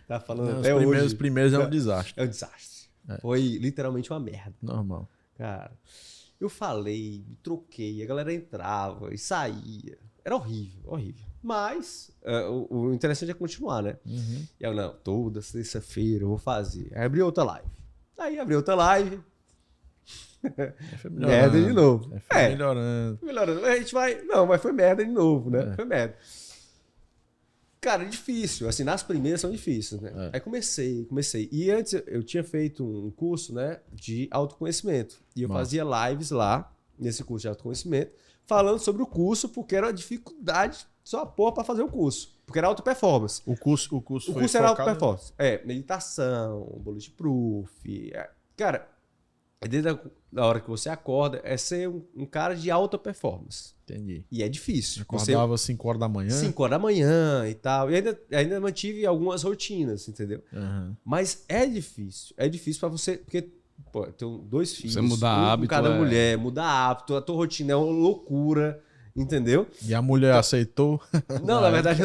tá falando até hoje. Os primeiros é um desastre. É um desastre. Foi literalmente uma merda. Normal. Cara, eu falei, me troquei, a galera entrava e saía. Era horrível. Mas o interessante é continuar, né? E eu, não, toda sexta-feira eu vou fazer. Aí abri outra live. Merda de novo. Foi melhorando. A gente vai... Não, mas foi merda de novo, né? Foi merda. Cara, é difícil. Assim, nas primeiras são difíceis, né? Aí comecei. E antes eu tinha feito um curso, né, de autoconhecimento. E eu fazia lives lá, nesse curso de autoconhecimento, falando sobre o curso, porque era uma dificuldade só porra pra fazer o curso. Porque era auto-performance. O curso era auto-performance. Meditação, bulletproof. Cara, desde a hora que você acorda, é ser um cara de alta performance. Entendi. E é difícil. Acordava 5 horas da manhã? 5 horas da manhã e tal. E ainda mantive algumas rotinas, entendeu? Mas é difícil. É difícil pra você... Porque, pô, eu tenho 2 filhos. Você mudar hábito. Cada mulher, mudar hábito. A tua rotina é uma loucura. Entendeu? E a mulher aceitou? Não, na verdade,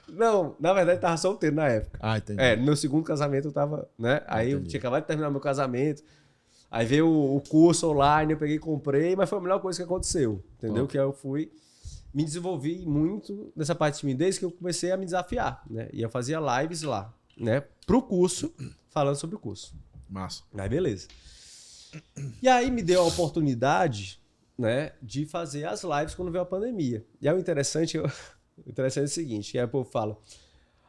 não, na verdade, eu tava solteiro na época. Entendi. No meu segundo casamento eu tava, né? Aí eu tinha acabado de terminar meu casamento. Aí veio o curso online, eu peguei e comprei, mas foi a melhor coisa que aconteceu. Entendeu? Que eu me desenvolvi muito nessa parte de timidez que eu comecei a me desafiar, né? E eu fazia lives lá. né, pro curso, falando sobre o curso. Massa. Aí beleza. E aí me deu a oportunidade, né, de fazer as lives quando veio a pandemia. E aí o interessante é o seguinte, que aí o povo fala,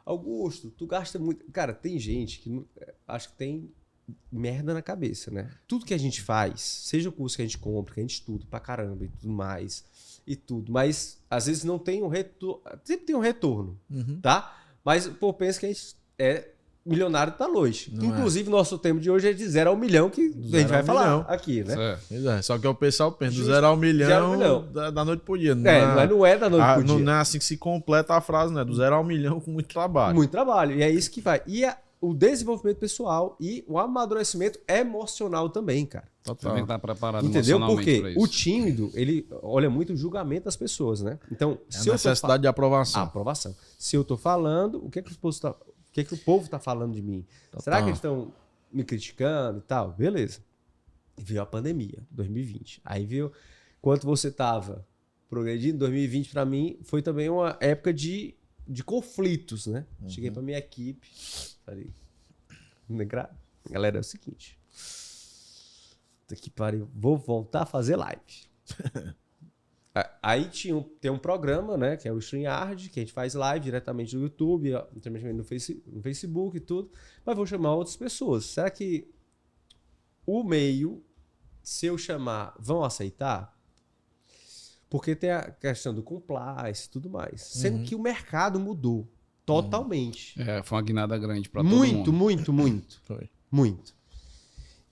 Augusto, tu gasta muito... Cara, tem gente que acho que tem merda na cabeça, né? Tudo que a gente faz, seja o curso que a gente compra, que a gente estuda pra caramba e tudo mais, mas às vezes não tem um retorno, sempre tem um retorno, tá? Mas o povo pensa que a gente é milionário da noite. Não Inclusive, nosso tema de hoje é de 0 ao milhão, que a gente vai falar aqui, né? Certo. Só que o pessoal pensa, do 0 ao milhão, da noite pro dia. Não é da noite pro dia. Não é assim que se completa a frase, né? Do 0 ao milhão com muito trabalho. Muito trabalho, e é isso que vai. E o desenvolvimento pessoal e o amadurecimento emocional também, cara. Total. Tem que estar preparado Entendeu? emocionalmente Porque o tímido, ele olha muito o julgamento das pessoas, né? Então, se a necessidade de aprovação. Aprovação. Se eu tô falando, o que é que o povo tá falando de mim? Total. Será que eles estão me criticando e tal? Beleza. E veio a pandemia, 2020. Aí viu quanto você tava progredindo. 2020, para mim, foi também uma época de conflitos, né? Cheguei para minha equipe, falei, galera, é o seguinte, que pariu, vou voltar a fazer live. Aí tem um programa, né, que é o StreamYard, que a gente faz live diretamente no YouTube, também no Facebook e tudo, mas vou chamar outras pessoas. Será que o meio, se eu chamar, vão aceitar? Porque tem a questão do compliance e tudo mais. Sendo que o mercado mudou totalmente. Foi uma guinada grande para todo mundo. Muito. Foi. Muito.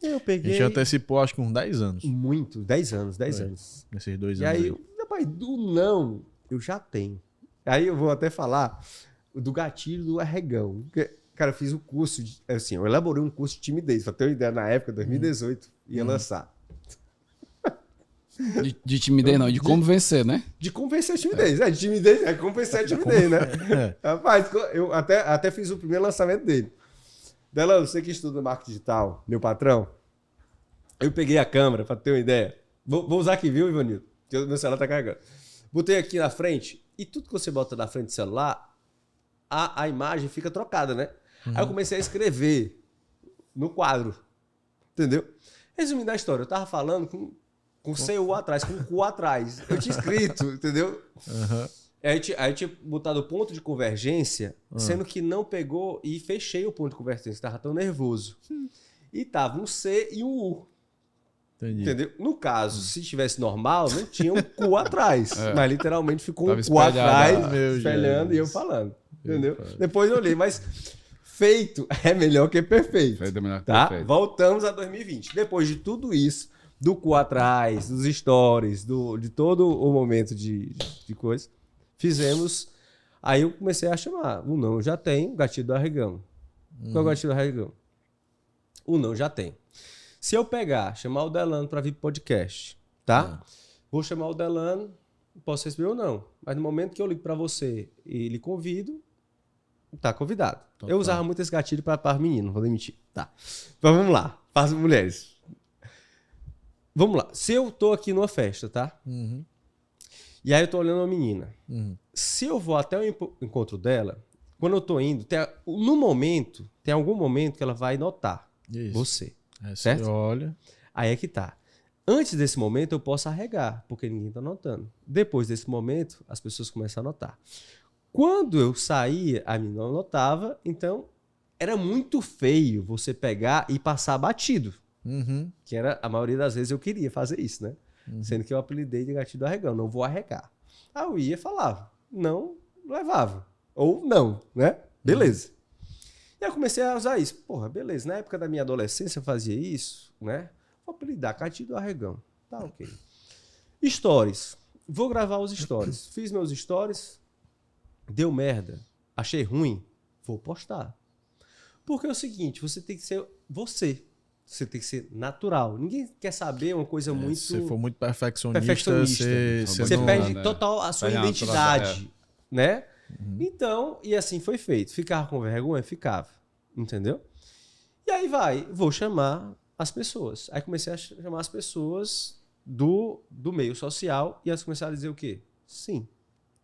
Eu peguei... A gente antecipou, acho que uns 10 anos. Muito. 10 anos. Nesses 2 e anos aí, rapaz, do não, eu já tenho. Aí eu vou até falar do gatilho do arregão. Cara, eu fiz o curso, eu elaborei um curso de timidez. Pra ter uma ideia, na época, 2018, ia lançar. De timidez não, de como vencer, né? De como vencer a timidez. De timidez, como vencer a timidez, né? Rapaz, eu até fiz o primeiro lançamento dele. Delano, você que estuda marketing digital, meu patrão, eu peguei a câmera, pra ter uma ideia. Vou usar aqui, viu, Ivanildo? Porque o meu celular tá carregando. Botei aqui na frente, e tudo que você bota na frente do celular, a imagem fica trocada, né? Aí eu comecei a escrever no quadro. Entendeu? Resumindo a história, eu tava falando com CU atrás, com cu atrás. Eu tinha escrito, entendeu? Aí tinha botado o ponto de convergência, sendo que não pegou e fechei o ponto de convergência. Tava tão nervoso. E tava um C e um U. Entendi. Entendeu? No caso, se tivesse normal, não tinha um cu atrás. Mas literalmente ficou tava um cu atrás, espelhando e eu falando. Entendeu? Depois eu olhei, mas feito é melhor que perfeito. Feito é melhor que tá? perfeito. Voltamos a 2020. Depois de tudo isso, do cu atrás, dos stories, de todo o momento de coisa, fizemos. Aí eu comecei a chamar. O não já tem, o gatilho do arregão. Qual é o gatilho do arregão? O não já tem. Se eu chamar o Delano para vir pro podcast, tá? Vou chamar o Delano, posso receber ou não. Mas no momento que eu ligo para você e lhe convido, tá convidado. Eu usava muito esse gatilho para as meninas, não vou mentir. Tá. Então vamos lá, para as mulheres. Vamos lá. Se eu tô aqui numa festa, tá? E aí eu tô olhando uma menina. Se eu vou até o encontro dela, quando eu tô indo, tem algum momento que ela vai notar você. Certo? Olha. Aí é que tá. Antes desse momento, eu posso arregar, porque ninguém tá notando. Depois desse momento, as pessoas começam a notar. Quando eu saía, a menina não notava, então era muito feio você pegar e passar batido. Que era, a maioria das vezes eu queria fazer isso, né? Sendo que eu apelidei de gatilho do arregão, não vou arregar. Aí eu ia e falava, não levava. Ou não, né? Beleza. E eu comecei a usar isso. Porra, beleza. Na época da minha adolescência eu fazia isso, né? Vou apelidar gatilho do arregão. Tá, ok. Stories. Vou gravar os stories. Fiz meus stories. Deu merda. Achei ruim. Vou postar. Porque é o seguinte, você tem que ser você. Você tem que ser natural. Ninguém quer saber uma coisa muito... Se for muito perfeccionista. Você não, perde né? total a sua identidade, né? Então, e assim foi feito. Ficava com vergonha? Ficava. Entendeu? E aí vou chamar as pessoas. Aí comecei a chamar as pessoas do meio social e elas começaram a dizer o quê? Sim.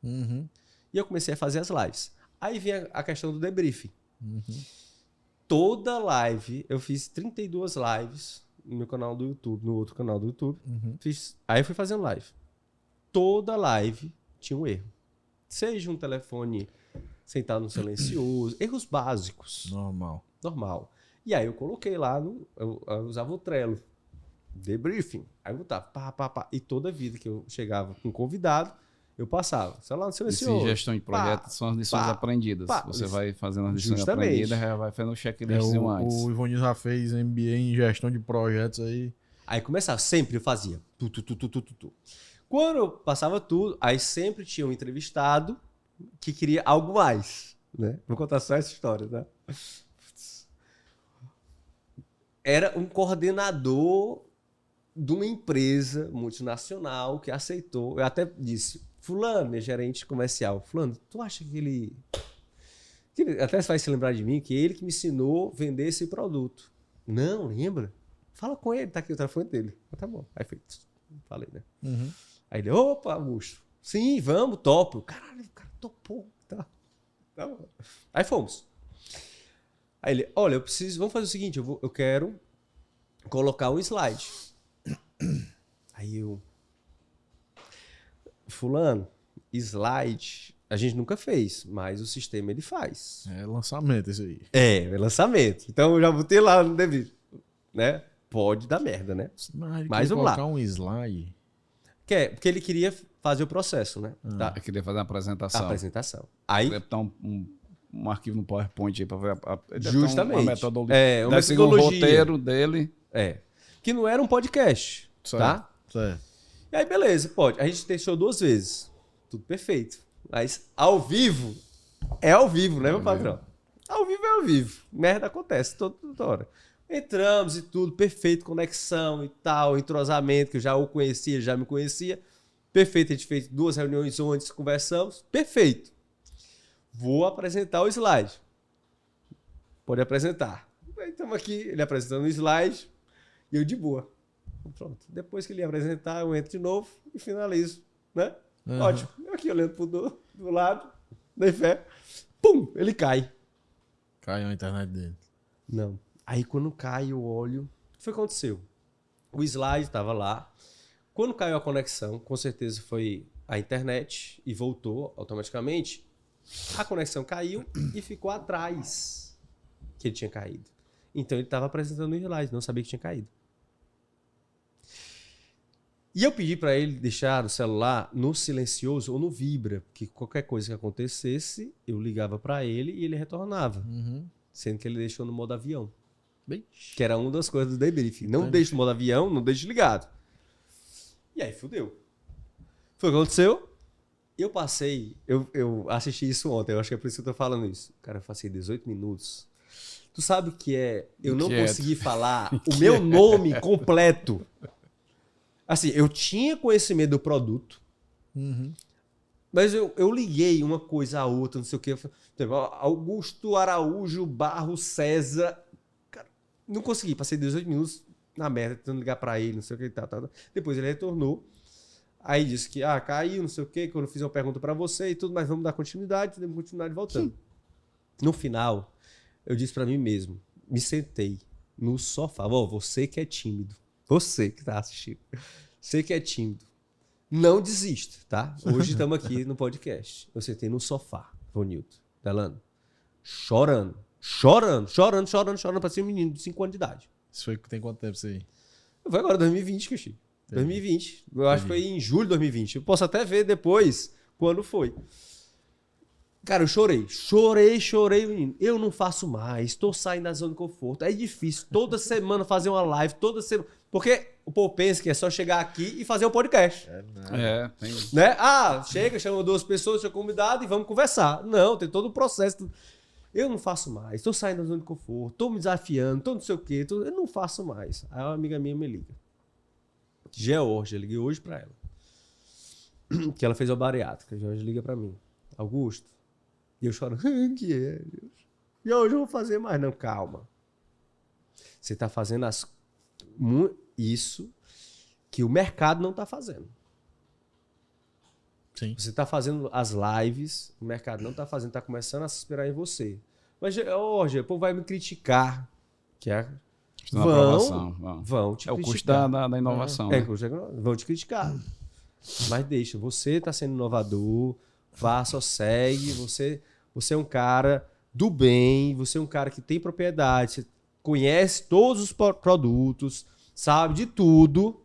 E eu comecei a fazer as lives. Aí vem a questão do debriefing. Toda live, eu fiz 32 lives no meu canal do YouTube, no outro canal do YouTube. Aí eu fui fazendo live. Toda live tinha um erro. Seja um telefone sentado no silencioso, erros básicos. Normal. E aí eu coloquei lá, eu usava o Trello, debriefing. Aí eu botava, pá. E toda vida que eu chegava com um convidado, eu passava. Celular no silencioso. Esse gestão de projetos são as lições aprendidas. Você vai fazendo as lições aprendidas, já vai fazendo o checklist antes. O Ivonil já fez MBA em gestão de projetos aí. Aí começava, sempre eu fazia. Quando eu passava tudo, aí sempre tinha um entrevistado que queria algo mais. Né? Vou contar só essa história, tá? Era um coordenador de uma empresa multinacional que aceitou. Eu até disse, fulano, é gerente comercial. Fulano, tu acha que ele... Até você vai se lembrar de mim, que ele que me ensinou a vender esse produto. Não, lembra? Fala com ele, tá aqui o telefone dele. Tá bom. Aí falei, né? Aí ele, opa, Augusto. Sim, vamos, topo. Caralho, o cara topou. Tá bom. Aí fomos. Aí ele, olha, vamos fazer o seguinte, eu quero colocar um slide. Aí eu, fulano, slide, a gente nunca fez, mas o sistema ele faz. É lançamento esse aí. É lançamento. Então eu já botei lá no devido, né? Pode dar merda, né? Mas vamos lá. Colocar um slide. Porque ele queria fazer o processo, né? Tá. Eu queria fazer uma apresentação. Aí queria botar um arquivo no PowerPoint aí para ver justamente. Uma metodologia. Uma metodologia. Um roteiro dele. Que não era um podcast, tá? Certo. E aí, beleza, pode. A gente testou 2 vezes. Tudo perfeito. Mas ao vivo, é ao vivo, né, meu patrão? Ao vivo é ao vivo. Merda acontece toda hora. Entramos e tudo, perfeito, conexão e tal, entrosamento, que eu já o conhecia, já me conhecia. Perfeito, a gente fez 2 reuniões antes, conversamos. Perfeito. Vou apresentar o slide. Pode apresentar. Aí estamos aqui, ele apresentando o slide e eu de boa. Pronto. Depois que ele apresentar, eu entro de novo e finalizo, né? Ótimo. Eu aqui olhando do lado, dei fé. Pum! Ele cai. Caiu a internet dele. Não. Aí quando cai, eu olho. O que foi que aconteceu? O slide estava lá. Quando caiu a conexão, com certeza foi a internet e voltou automaticamente. A conexão caiu e ficou atrás que ele tinha caído. Então ele estava apresentando o slide, não sabia que tinha caído. E eu pedi para ele deixar o celular no silencioso ou no vibra, porque qualquer coisa que acontecesse, eu ligava para ele e ele retornava. Sendo que ele deixou no modo avião. Que era uma das coisas do debriefing. Não deixe no modo avião, não deixe ligado. E aí fudeu. Foi o que aconteceu. Eu passei... Eu assisti isso ontem, eu acho que é por isso que eu tô falando isso. Cara, eu passei 18 minutos. Tu sabe o que é? Eu não consegui falar o meu nome completo. Assim, eu tinha conhecimento do produto, mas eu liguei uma coisa a outra, não sei o quê. Augusto Araújo Barro César. Cara, não consegui, passei 18 minutos na merda, tentando ligar pra ele, não sei o que, tal. Depois ele retornou. Aí disse que, caiu, não sei o quê, quando eu fiz uma pergunta pra você e tudo, mas vamos dar continuidade, temos continuidade voltando. No final, eu disse pra mim mesmo, me sentei no sofá. Você que é tímido. Você que tá assistindo. Você que é tímido. Não desista, tá? Hoje estamos aqui no podcast. Eu sentei no sofá, Ronilton, Delano, chorando pra ser um menino de 5 anos de idade. Isso tem quanto tempo isso aí? Foi agora, 2020 que eu cheguei. 2020. Eu acho que foi em julho de 2020. Eu posso até ver depois quando foi. Cara, eu chorei, menino. Eu não faço mais, tô saindo da zona de conforto. É difícil toda semana fazer uma live, toda semana. Porque o povo pensa que é só chegar aqui e fazer um podcast. Tem... Né? Chama 2 pessoas, seu convidado e vamos conversar. Não, tem todo o processo. Eu não faço mais, tô saindo da zona de conforto, tô me desafiando, tô não sei o quê, eu não faço mais. Aí uma amiga minha me liga. Georgia, liguei hoje pra ela. Que ela fez a bariátrica. Georgia liga pra mim. Augusto. E eu choro, que é, Deus? E hoje eu vou fazer mais. Não, calma. Você está fazendo isso que o mercado não está fazendo. Sim. Você está fazendo as lives, o mercado não está fazendo, está começando a se inspirar em você. Mas, Rogério, o povo vai me criticar. Que é... Questão da aprovação, Vão te É o custo criticar. da inovação. É, né? vão te criticar. Mas deixa, você está sendo inovador, vá, só segue, você é um cara do bem, você é um cara que tem propriedade, você conhece todos os produtos, sabe de tudo.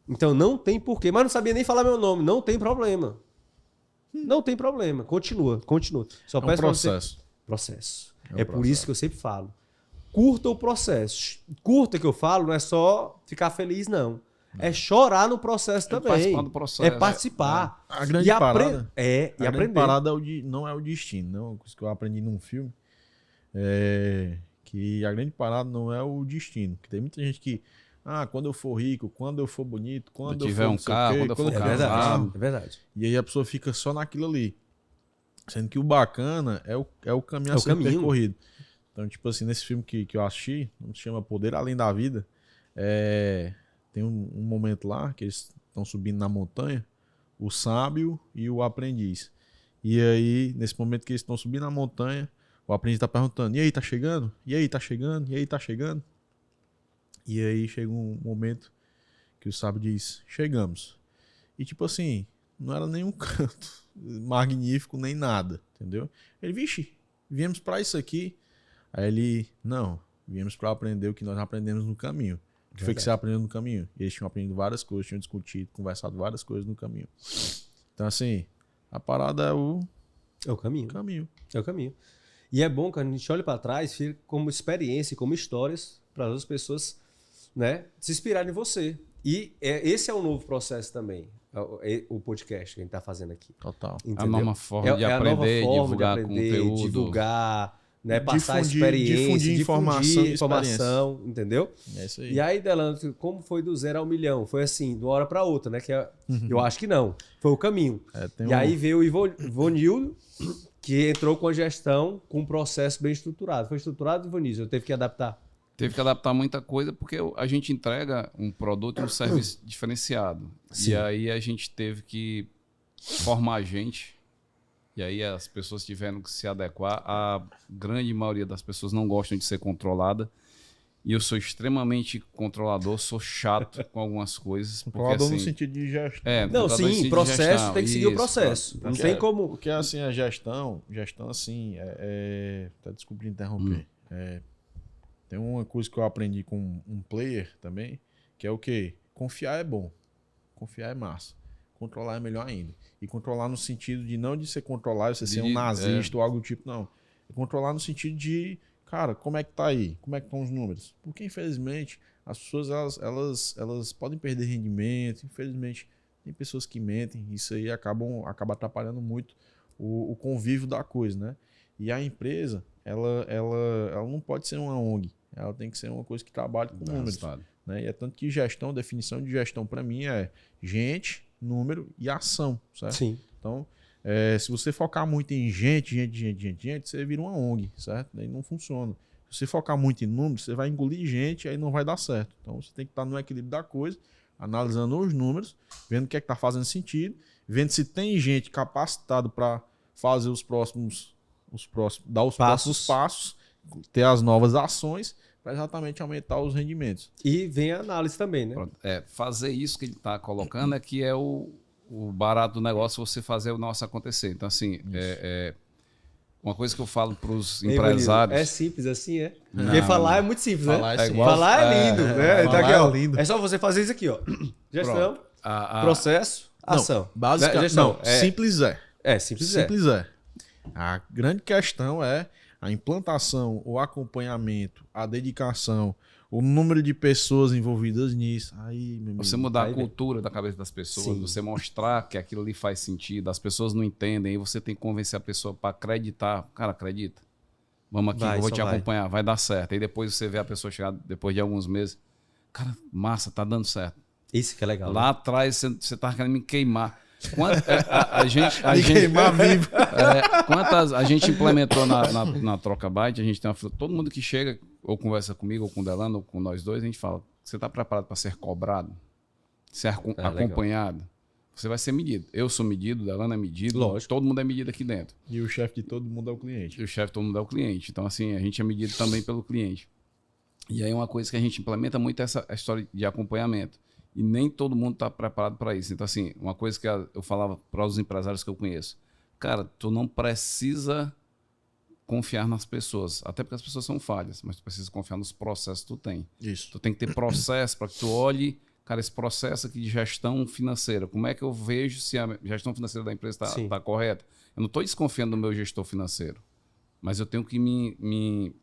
Então não tem porquê. Mas não sabia nem falar meu nome, não tem problema. Não tem problema. Continua. Só É um peço pra você- processo. Processo. É um É por processo. isso que eu sempre falo. Curta o processo. Curta que eu falo não é só ficar feliz, não. É chorar no processo também. Participar do processo. É participar. A grande parada... E A grande aprender. parada não é o destino, não. Uma coisa que eu aprendi num filme é que a grande parada não é o destino. Que tem muita gente que, quando eu for rico, quando eu for bonito, quando eu tiver for um não sei o carro, quê, quando eu for É casado. verdade. É verdade. E aí a pessoa fica só naquilo ali. Sendo que o bacana é o caminho É a o ser caminho. percorrido. Então, tipo assim, nesse filme que eu assisti, não se chama Poder Além da Vida, tem um momento lá que eles estão subindo na montanha, o sábio e o aprendiz. E aí, nesse momento que eles estão subindo na montanha, o aprendiz está perguntando, e aí, tá chegando? E aí, tá chegando? E aí, tá chegando? E aí chega um momento que o sábio diz, chegamos. E tipo assim, não era nenhum canto magnífico, nem nada, entendeu? Ele, vixe, viemos pra isso aqui. Aí ele, não, viemos pra aprender o que nós aprendemos no caminho. O que foi que você aprendeu no caminho? E eles tinham aprendido várias coisas, tinham discutido, conversado várias coisas no caminho. Então assim, a parada é o É o caminho. caminho. É o caminho. E é bom que a gente olhe para trás, fica como experiência, como histórias para as outras pessoas, né, se inspirarem em você. E esse é o novo processo também, o podcast que a gente está fazendo aqui. Total. Entendeu? A nova forma de a nova aprender, forma divulgar de aprender, conteúdo. divulgar, né, passar Difundir- experiência, difundir informação e informação, entendeu? É isso aí. E aí, Delano, como foi do 0 ao milhão? Foi assim, de uma hora para outra, né? Eu acho que não. Foi o caminho. Tem E aí veio o Ivonildo, que entrou com a gestão, com um processo bem estruturado. Foi estruturado, Ivonildo? Eu teve que adaptar? Teve que adaptar muita coisa porque a gente entrega um produto e um serviço diferenciado. Sim. E aí a gente teve que formar gente. E aí as pessoas tiveram que se adequar. A grande maioria das pessoas não gostam de ser controlada. E eu sou extremamente controlador, sou chato com algumas coisas. Porque, Controlador assim, no sentido de gestão. Não, controlador em sim, si de processo gestão. tem que seguir o Isso, processo. Não tem como... Porque assim, a gestão assim, tá, desculpa interromper. Tem uma coisa que eu aprendi com um player também, que é o quê? Confiar é bom. Confiar é massa. Controlar é melhor ainda. E controlar no sentido de não de ser controlar, você ser um nazista ou algo do tipo, não. É controlar no sentido de, cara, como é que tá aí? Como é que estão os números? Porque, infelizmente, as pessoas, elas podem perder rendimento, infelizmente, tem pessoas que mentem, isso aí acaba atrapalhando muito o convívio da coisa, né? E a empresa, ela não pode ser uma ONG, ela tem que ser uma coisa que trabalhe com números. resultado. Né? E é tanto que gestão, definição de gestão para mim é gente, número e ação, certo? Sim. Então, se você focar muito em gente, você vira uma ONG, certo? Daí não funciona. Se você focar muito em números, você vai engolir gente e aí não vai dar certo. Então, você tem que estar no equilíbrio da coisa, analisando os números, vendo o que é que está fazendo sentido, vendo se tem gente capacitada para fazer dar os próximos passos, ter as novas ações para exatamente aumentar os rendimentos. E vem a análise também, né? Pronto. Fazer isso que ele está colocando é que é o barato do negócio, você fazer o nosso acontecer. Então, assim, uma coisa que eu falo para os Ei, empresários... É simples assim, é? Não, Porque falar é muito simples, Falar né? é simples. Falar é lindo, né? Tá aqui, falar ó. é lindo. É só você fazer isso aqui, ó. Gestão, A- processo, ação. Basicamente, Gestão, simples é. simples, Simples é. A grande questão é a implantação, o acompanhamento, a dedicação, o número de pessoas envolvidas nisso. Aí, meu amigo, Você mudar Aí a vem. cultura da cabeça das pessoas, Sim. você mostrar que aquilo ali faz sentido, as pessoas não entendem, aí você tem que convencer a pessoa para acreditar. Cara, acredita. Vamos aqui, Vai, eu vou só te vai. acompanhar, vai dar certo. Aí depois você vê a pessoa chegar depois de alguns meses. Cara, massa, tá dando certo. Isso que é legal. Lá atrás você tava querendo me queimar. A gente, Me queimar vivo. quantas a gente implementou na Troca Byte, a gente tem uma todo mundo que chega ou conversa comigo, ou com o Delano, ou com nós dois, a gente fala, você está preparado para ser cobrado? Ser acompanhado? você vai ser medido. Eu sou medido, o Delano é medido, Lógico. todo mundo é medido aqui dentro. E o chefe de todo mundo é o cliente. E o chefe, todo mundo é o cliente. Então, assim, a gente é medido também pelo cliente. E aí uma coisa que a gente implementa muito é essa história de acompanhamento. E nem todo mundo está preparado para isso. Então, assim, uma coisa que eu falava para os empresários que eu conheço. Cara, tu não precisa confiar nas pessoas. Até porque as pessoas são falhas, mas tu precisa confiar nos processos que tu tem. Isso. Tu tem que ter processo para que tu olhe, cara, esse processo aqui de gestão financeira. Como é que eu vejo se a gestão financeira da empresa está correta? Eu não estou desconfiando do meu gestor financeiro, mas eu tenho que me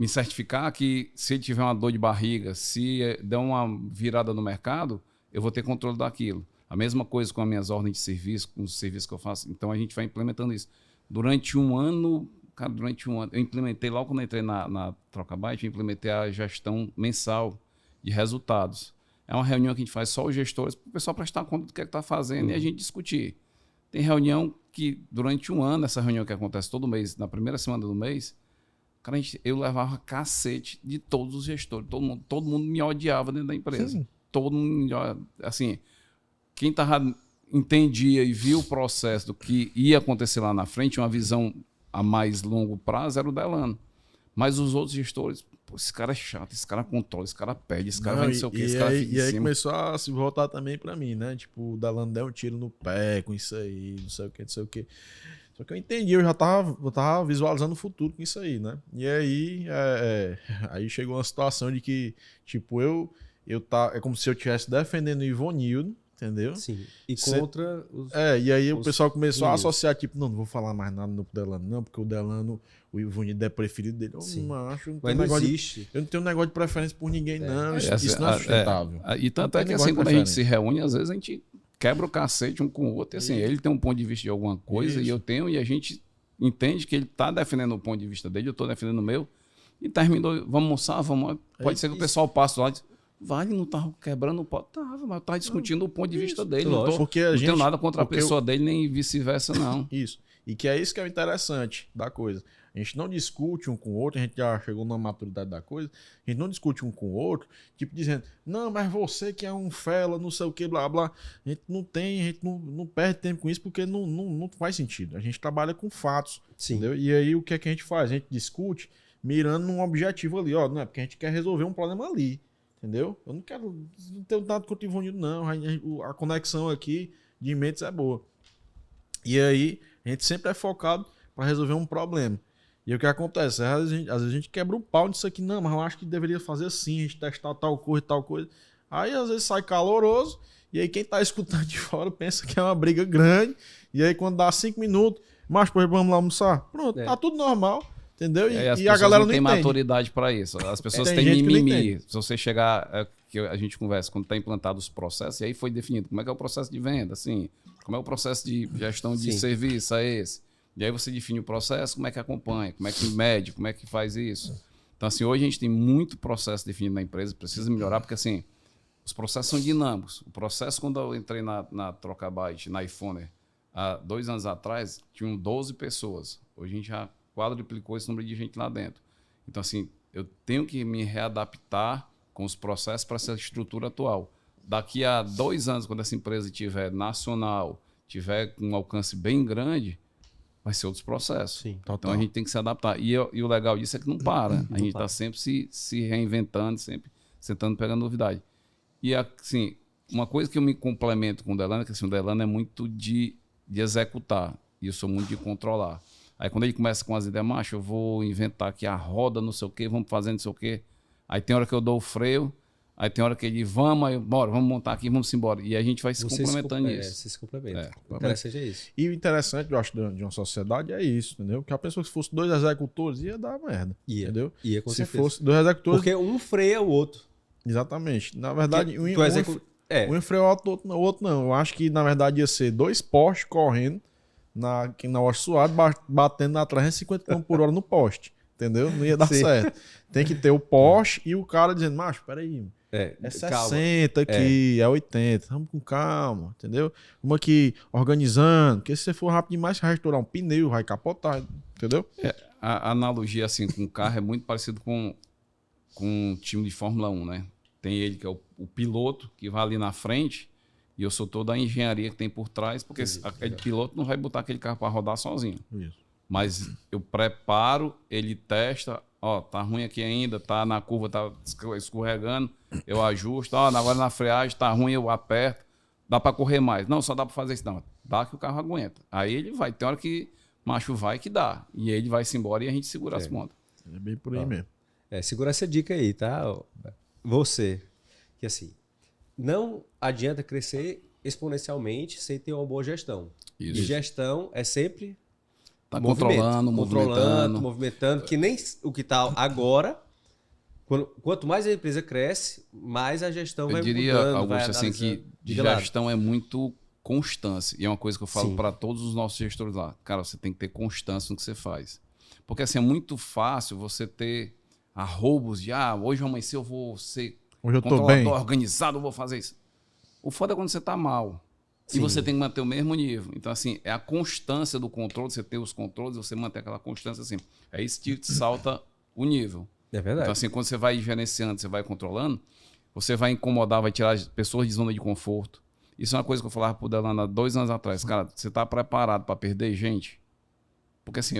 certificar que se ele tiver uma dor de barriga, se der uma virada no mercado, eu vou ter controle daquilo. A mesma coisa com as minhas ordens de serviço, com os serviços que eu faço. Então a gente vai implementando isso. Durante um ano, eu implementei, logo quando eu entrei na Trocabyte, eu implementei a gestão mensal de resultados. É uma reunião que a gente faz só os gestores, para o pessoal prestar conta do que está fazendo e a gente discutir. Tem reunião que, durante um ano, essa reunião que acontece todo mês, na primeira semana do mês, cara, eu levava cacete de todos os gestores. Todo mundo me odiava dentro da empresa. Sim. Todo mundo, assim, quem entendia e viu o processo do que ia acontecer lá na frente, uma visão a mais longo prazo, era o Delano. Mas os outros gestores, pô, esse cara é chato, esse cara controla, esse cara perde, esse cara vai não sei o quê, esse cara fica em aí cima. começou a se voltar também pra mim, né? Tipo, o Delano deu um tiro no pé com isso aí, não sei o que, não sei o que. Só que eu entendi, eu tava visualizando o futuro com isso aí, né? E aí, aí chegou uma situação de que, tipo, é como se eu estivesse defendendo o Ivonildo, entendeu? Sim. E contra os... E aí o pessoal começou a meninos. associar, tipo, não vou falar mais nada no Delano, não, porque o Delano, o Ivonildo é preferido dele. Sim. Macho, eu não Mas tenho não negócio existe. eu não tenho negócio de preferência por ninguém, não. Isso Assim, não é sustentável. E tanto é que, assim, quando a gente se reúne, às vezes a gente quebra o cacete um com o outro. E, assim, ele tem um ponto de vista de alguma coisa e eu tenho, e a gente entende que ele está defendendo o ponto de vista dele, eu estou defendendo o meu. E terminou, vamos almoçar, vamos. Pode ser que o pessoal passe lá e diz, Vale não estava quebrando o pau. Tava, mas eu estava discutindo o ponto de vista dele. Não tenho nada contra a pessoa dele, nem vice-versa, não. Isso. E que é isso que é o interessante da coisa. A gente não discute um com o outro, a gente já chegou na maturidade da coisa, a gente não discute um com o outro, tipo dizendo, não, mas você que é um fela, não sei o que, blá, blá. A gente não perde tempo com isso porque não faz sentido. A gente trabalha com fatos, entendeu? E aí o que é que a gente faz? A gente discute mirando num objetivo ali, ó, não é porque a gente quer resolver um problema ali, entendeu? Eu não tenho nada contra o Ivonildo, não. A conexão aqui de mentes é boa. E aí a gente sempre é focado para resolver um problema. E o que acontece? Às vezes a gente quebra o pau nisso aqui, não, mas eu acho que deveria fazer assim, a gente testar tal coisa e tal coisa. Aí às vezes sai caloroso, e aí quem tá escutando de fora pensa que é uma briga grande, e aí quando dá 5 minutos, mas depois vamos lá almoçar, pronto, tá tudo normal, entendeu? E a galera não tem maturidade para isso. As pessoas têm mimimi. Se você chegar, que a gente conversa, quando tá implantado os processos, e aí foi definido como é que é o processo de venda, assim, como é o processo de gestão de serviço, é esse. E aí você define o processo, como é que acompanha, como é que mede, como é que faz isso. Então, assim, hoje a gente tem muito processo definido na empresa, precisa melhorar, porque, assim, os processos são dinâmicos. O processo, quando eu entrei na Trocabyte, na iPhone, há 2 anos atrás, tinham 12 pessoas. Hoje a gente já quadruplicou esse número de gente lá dentro. Então, assim, eu tenho que me readaptar com os processos para essa estrutura atual. Daqui a 2 anos, quando essa empresa estiver nacional, tiver um alcance bem grande, vai ser outros processos. Sim, então a gente tem que se adaptar. E o legal disso é que não para. A gente está sempre se reinventando, sempre tentando pegar novidade. E assim, uma coisa que eu me complemento com o Delano é que assim, o Delano é muito de executar. E eu sou muito de controlar. Aí quando ele começa com as ideias, macho, eu vou inventar aqui a roda, não sei o quê, vamos fazer não sei o quê. Aí tem hora que eu dou o freio, aí tem hora que ele, bora, vamos montar aqui, vamos embora. E a gente vai se complementando nisso. Você se complementa. O interessante é isso. E o interessante, eu acho, de uma sociedade é isso, entendeu? Porque a pessoa, se fosse 2 executores, ia dar merda. Entendeu? Ia, com se certeza. fosse 2 executores... Porque um freia o outro. Exatamente. Na verdade, um freia o outro não. Eu acho que, na verdade, ia ser 2 postes correndo na Osh Suado, batendo na 350 km por hora no poste. Entendeu? Não ia dar certo. Tem que ter o poste e o cara dizendo, macho, peraí, é 60 aqui, é 80, vamos com calma, entendeu? Vamos aqui organizando, porque se você for rápido demais, você vai estourar um pneu, vai capotar, entendeu? A analogia assim com o carro é muito parecido com um time de Fórmula 1, né? Tem ele que é o piloto, que vai ali na frente, E eu sou toda a engenharia que tem por trás, porque aquele piloto não vai botar aquele carro para rodar sozinho. Isso. Mas eu preparo, ele testa, ó, tá ruim aqui ainda, tá na curva, tá escorregando, eu ajusto, ó, agora na freagem tá ruim, eu aperto, dá para correr mais. Não, só dá para fazer isso, não. Dá que o carro aguenta. Aí ele vai, tem hora que macho vai que dá. E ele vai-se embora e a gente segura as pontas. É bem por aí mesmo. Segura essa dica aí, tá? Você, que assim, não adianta crescer exponencialmente sem ter uma boa gestão. Isso. E gestão é sempre Tá movimento, controlando, movimentando, que nem o que tá agora. Quanto mais a empresa cresce, mais a gestão vai mudando. Eu diria, Augusto, assim, que Diga gestão é muito constância. E é uma coisa que eu falo Sim. para todos os nossos gestores lá. Cara, você tem que ter constância no que você faz. Porque assim, é muito fácil você ter arroubos de, hoje eu amanheci, eu vou ser Hoje eu tô controlador, bem. organizado, eu vou fazer isso. O foda é quando você tá mal. E Sim. você tem que manter o mesmo nível. Então, assim, é a constância do controle, você ter os controles, você manter aquela constância assim. É isso que te salta o nível. É verdade. Então, assim, quando você vai gerenciando, você vai controlando, você vai incomodar, vai tirar as pessoas de zona de conforto. Isso é uma coisa que eu falava pro Delano há 2 anos atrás. Cara, você tá preparado para perder gente? Porque assim,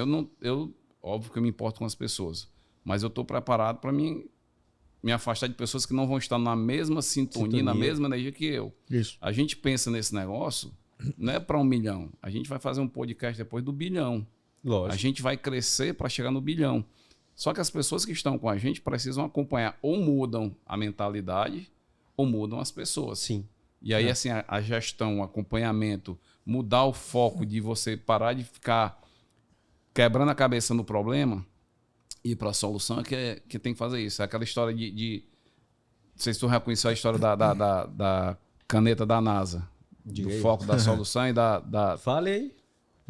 óbvio que eu me importo com as pessoas, mas eu tô preparado para me afastar de pessoas que não vão estar na mesma sintonia, na mesma energia que eu. Isso. A gente pensa nesse negócio, não é para 1 milhão. A gente vai fazer um podcast depois do bilhão. Lógico. A gente vai crescer para chegar no bilhão. Só que as pessoas que estão com a gente precisam acompanhar. Ou mudam a mentalidade, ou mudam as pessoas. Sim. E aí, assim, a gestão, o acompanhamento, mudar o foco de você parar de ficar quebrando a cabeça no problema e ir para a solução é que tem que fazer isso. É aquela história de não sei se tu reconheceu a história da caneta da NASA. Diga Do aí. foco da solução e da... Fale aí.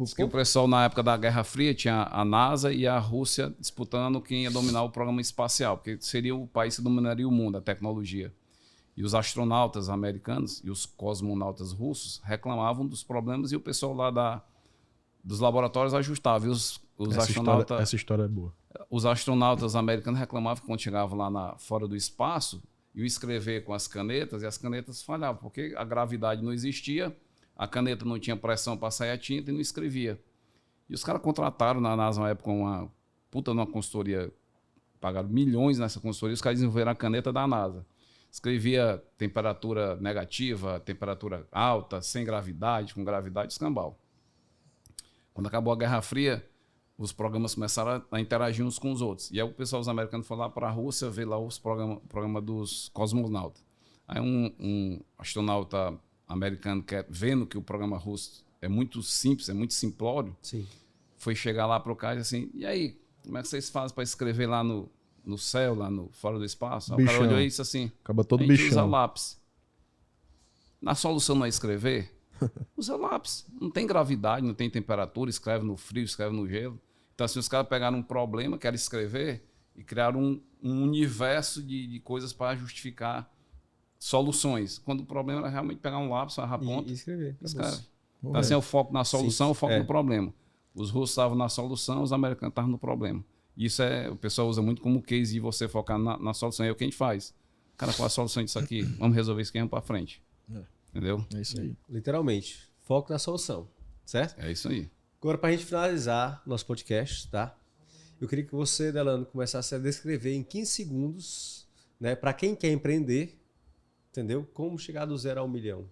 Diz que o pessoal, na época da Guerra Fria, tinha a NASA e a Rússia disputando quem ia dominar o programa espacial, porque seria o país que dominaria o mundo, a tecnologia. E os astronautas americanos e os cosmonautas russos reclamavam dos problemas e o pessoal lá dos laboratórios ajustava. E os astronautas... Essa história é boa. Os astronautas americanos reclamavam que quando chegavam lá fora do espaço, iam escrever com as canetas e as canetas falhavam, porque a gravidade não existia, a caneta não tinha pressão para sair a tinta e não escrevia. E os caras contrataram na NASA na época uma puta numa consultoria, pagaram milhões nessa consultoria, os caras desenvolveram a caneta da NASA. Escrevia temperatura negativa, temperatura alta, sem gravidade, com gravidade, escambau. Quando acabou a Guerra Fria, os programas começaram a interagir uns com os outros. E aí o pessoal, os americanos, foram lá para a Rússia ver lá os programa dos cosmonautas. Aí um astronauta americano, vendo que o programa russo é muito simples, é muito simplório, Sim. foi chegar lá para o cara e assim, e aí, como é que vocês fazem para escrever lá no céu, lá fora do espaço? Aí o cara olhou isso assim, Acaba todo a gente bichão. usa lápis. Na solução não é escrever? Usa lápis. Não tem gravidade, não tem temperatura, escreve no frio, escreve no gelo. Então, assim, os caras pegaram um problema, querem escrever, e criaram um universo de coisas para justificar soluções. Quando o problema era realmente pegar um lápis, agarrar a ponta, E escrever. escreve. Então, assim, é o foco na solução, o foco no problema. Os russos estavam na solução, os americanos estavam no problema. Isso o pessoal usa muito como case de você focar na solução. É o que a gente faz. Cara, qual a solução disso aqui? Vamos resolver isso aqui e vamos para frente. Entendeu? É isso aí. Literalmente. Foco na solução. Certo? É isso aí. Agora, para a gente finalizar nosso podcast, tá? Eu queria que você, Delano, começasse a descrever em 15 segundos, né, para quem quer empreender, entendeu? Como chegar do 0 ao 1 milhão.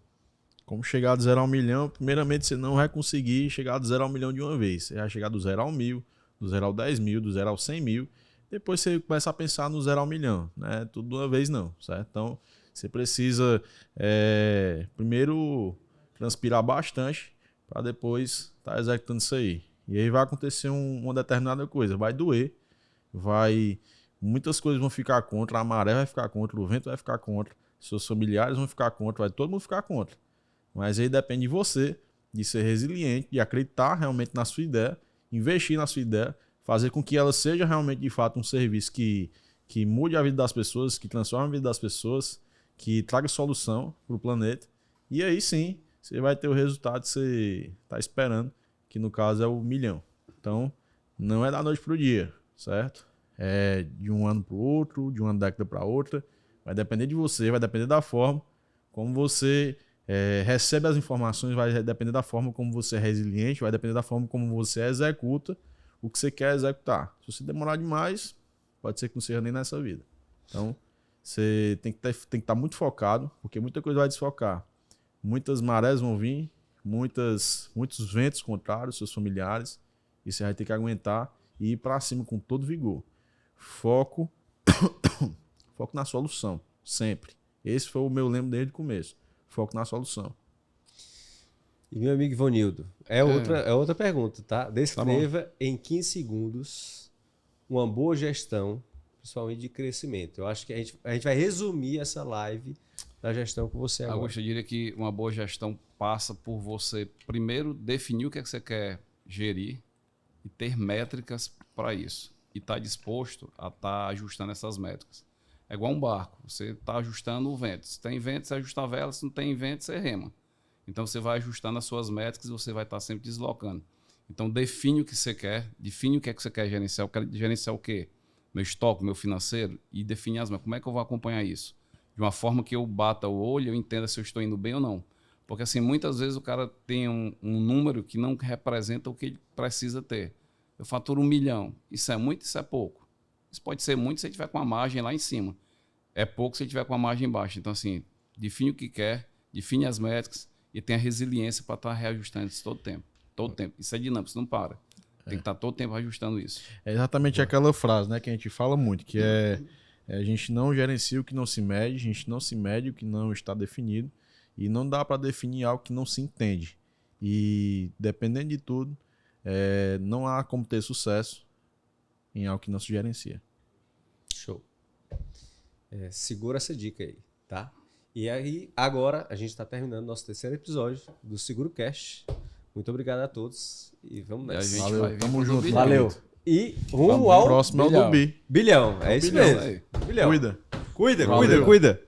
Como chegar do 0 ao 1 milhão, primeiramente você não vai conseguir chegar do 0 ao 1 milhão de uma vez. Você vai chegar do 0 ao 1.000, do 0 ao 10 mil, do 0 ao 100 mil. Depois você começa a pensar no 0 ao 1 milhão, né? Tudo de uma vez não, certo? Então, você precisa primeiro transpirar bastante para depois estar executando isso aí. E aí vai acontecer uma determinada coisa, vai doer, muitas coisas vão ficar contra, a maré vai ficar contra, o vento vai ficar contra, seus familiares vão ficar contra, vai todo mundo ficar contra. Mas aí depende de você, de ser resiliente, de acreditar realmente na sua ideia, investir na sua ideia, fazer com que ela seja realmente de fato um serviço que mude a vida das pessoas, que transforme a vida das pessoas, que traga solução para o planeta. E aí sim, você vai ter o resultado que você está esperando, que no caso é o 1 milhão. Então, não é da noite para o dia, certo? É de um ano para o outro, de uma década para outra. Vai depender de você, vai depender da forma como você recebe as informações, vai depender da forma como você é resiliente, vai depender da forma como você executa o que você quer executar. Se você demorar demais, pode ser que não seja nem nessa vida. Então, você tem que estar muito focado, porque muita coisa vai desfocar. Muitas marés vão vir, muitos ventos contrários, seus familiares, e você vai ter que aguentar e ir para cima com todo vigor. Foco na solução, sempre. Esse foi o meu lema desde o começo. Foco na solução. E meu amigo Ivonildo, é outra pergunta, tá? Descreva em 15 segundos uma boa gestão, principalmente de crescimento. Eu acho que a gente vai resumir essa live da gestão com você agora. Augusto, eu diria que uma boa gestão passa por você, primeiro, definir o que é que você quer gerir e ter métricas para isso. E estar disposto a estar ajustando essas métricas. É igual um barco, você está ajustando o vento. Se tem vento, você ajusta a vela, se não tem vento, você rema. Então você vai ajustando as suas métricas e você vai estar sempre deslocando. Então define o que você quer, define o que é que você quer gerenciar. Eu quero gerenciar o quê? Meu estoque, meu financeiro, e define as métricas. Como é que eu vou acompanhar isso? De uma forma que eu bata o olho e eu entenda se eu estou indo bem ou não. Porque assim, muitas vezes o cara tem um número que não representa o que ele precisa ter. Eu faturo 1 milhão. Isso é muito, isso é pouco. Isso pode ser muito se ele tiver com a margem lá em cima. É pouco se ele tiver com a margem baixa. Então assim, define o que quer, define as métricas e tenha resiliência para estar reajustando isso todo tempo. Todo tempo. Isso é dinâmico, isso não para. Tem que estar todo tempo ajustando isso. É exatamente aquela frase, né, que a gente fala muito, que a gente não gerencia o que não se mede, a gente não se mede o que não está definido e não dá para definir algo que não se entende. E dependendo de tudo, não há como ter sucesso em algo que não se gerencia. Show. Segura essa dica aí, tá? E aí, agora, a gente está terminando nosso 3º episódio do Seguro Cast. Muito obrigado a todos e vamos nessa. Valeu, tamo junto. Valeu. E rumo ao próximo é o do Bi. bilhão. É isso bilhão, mesmo. aí. Bilhão. Cuida. Cuida, Valeu. cuida.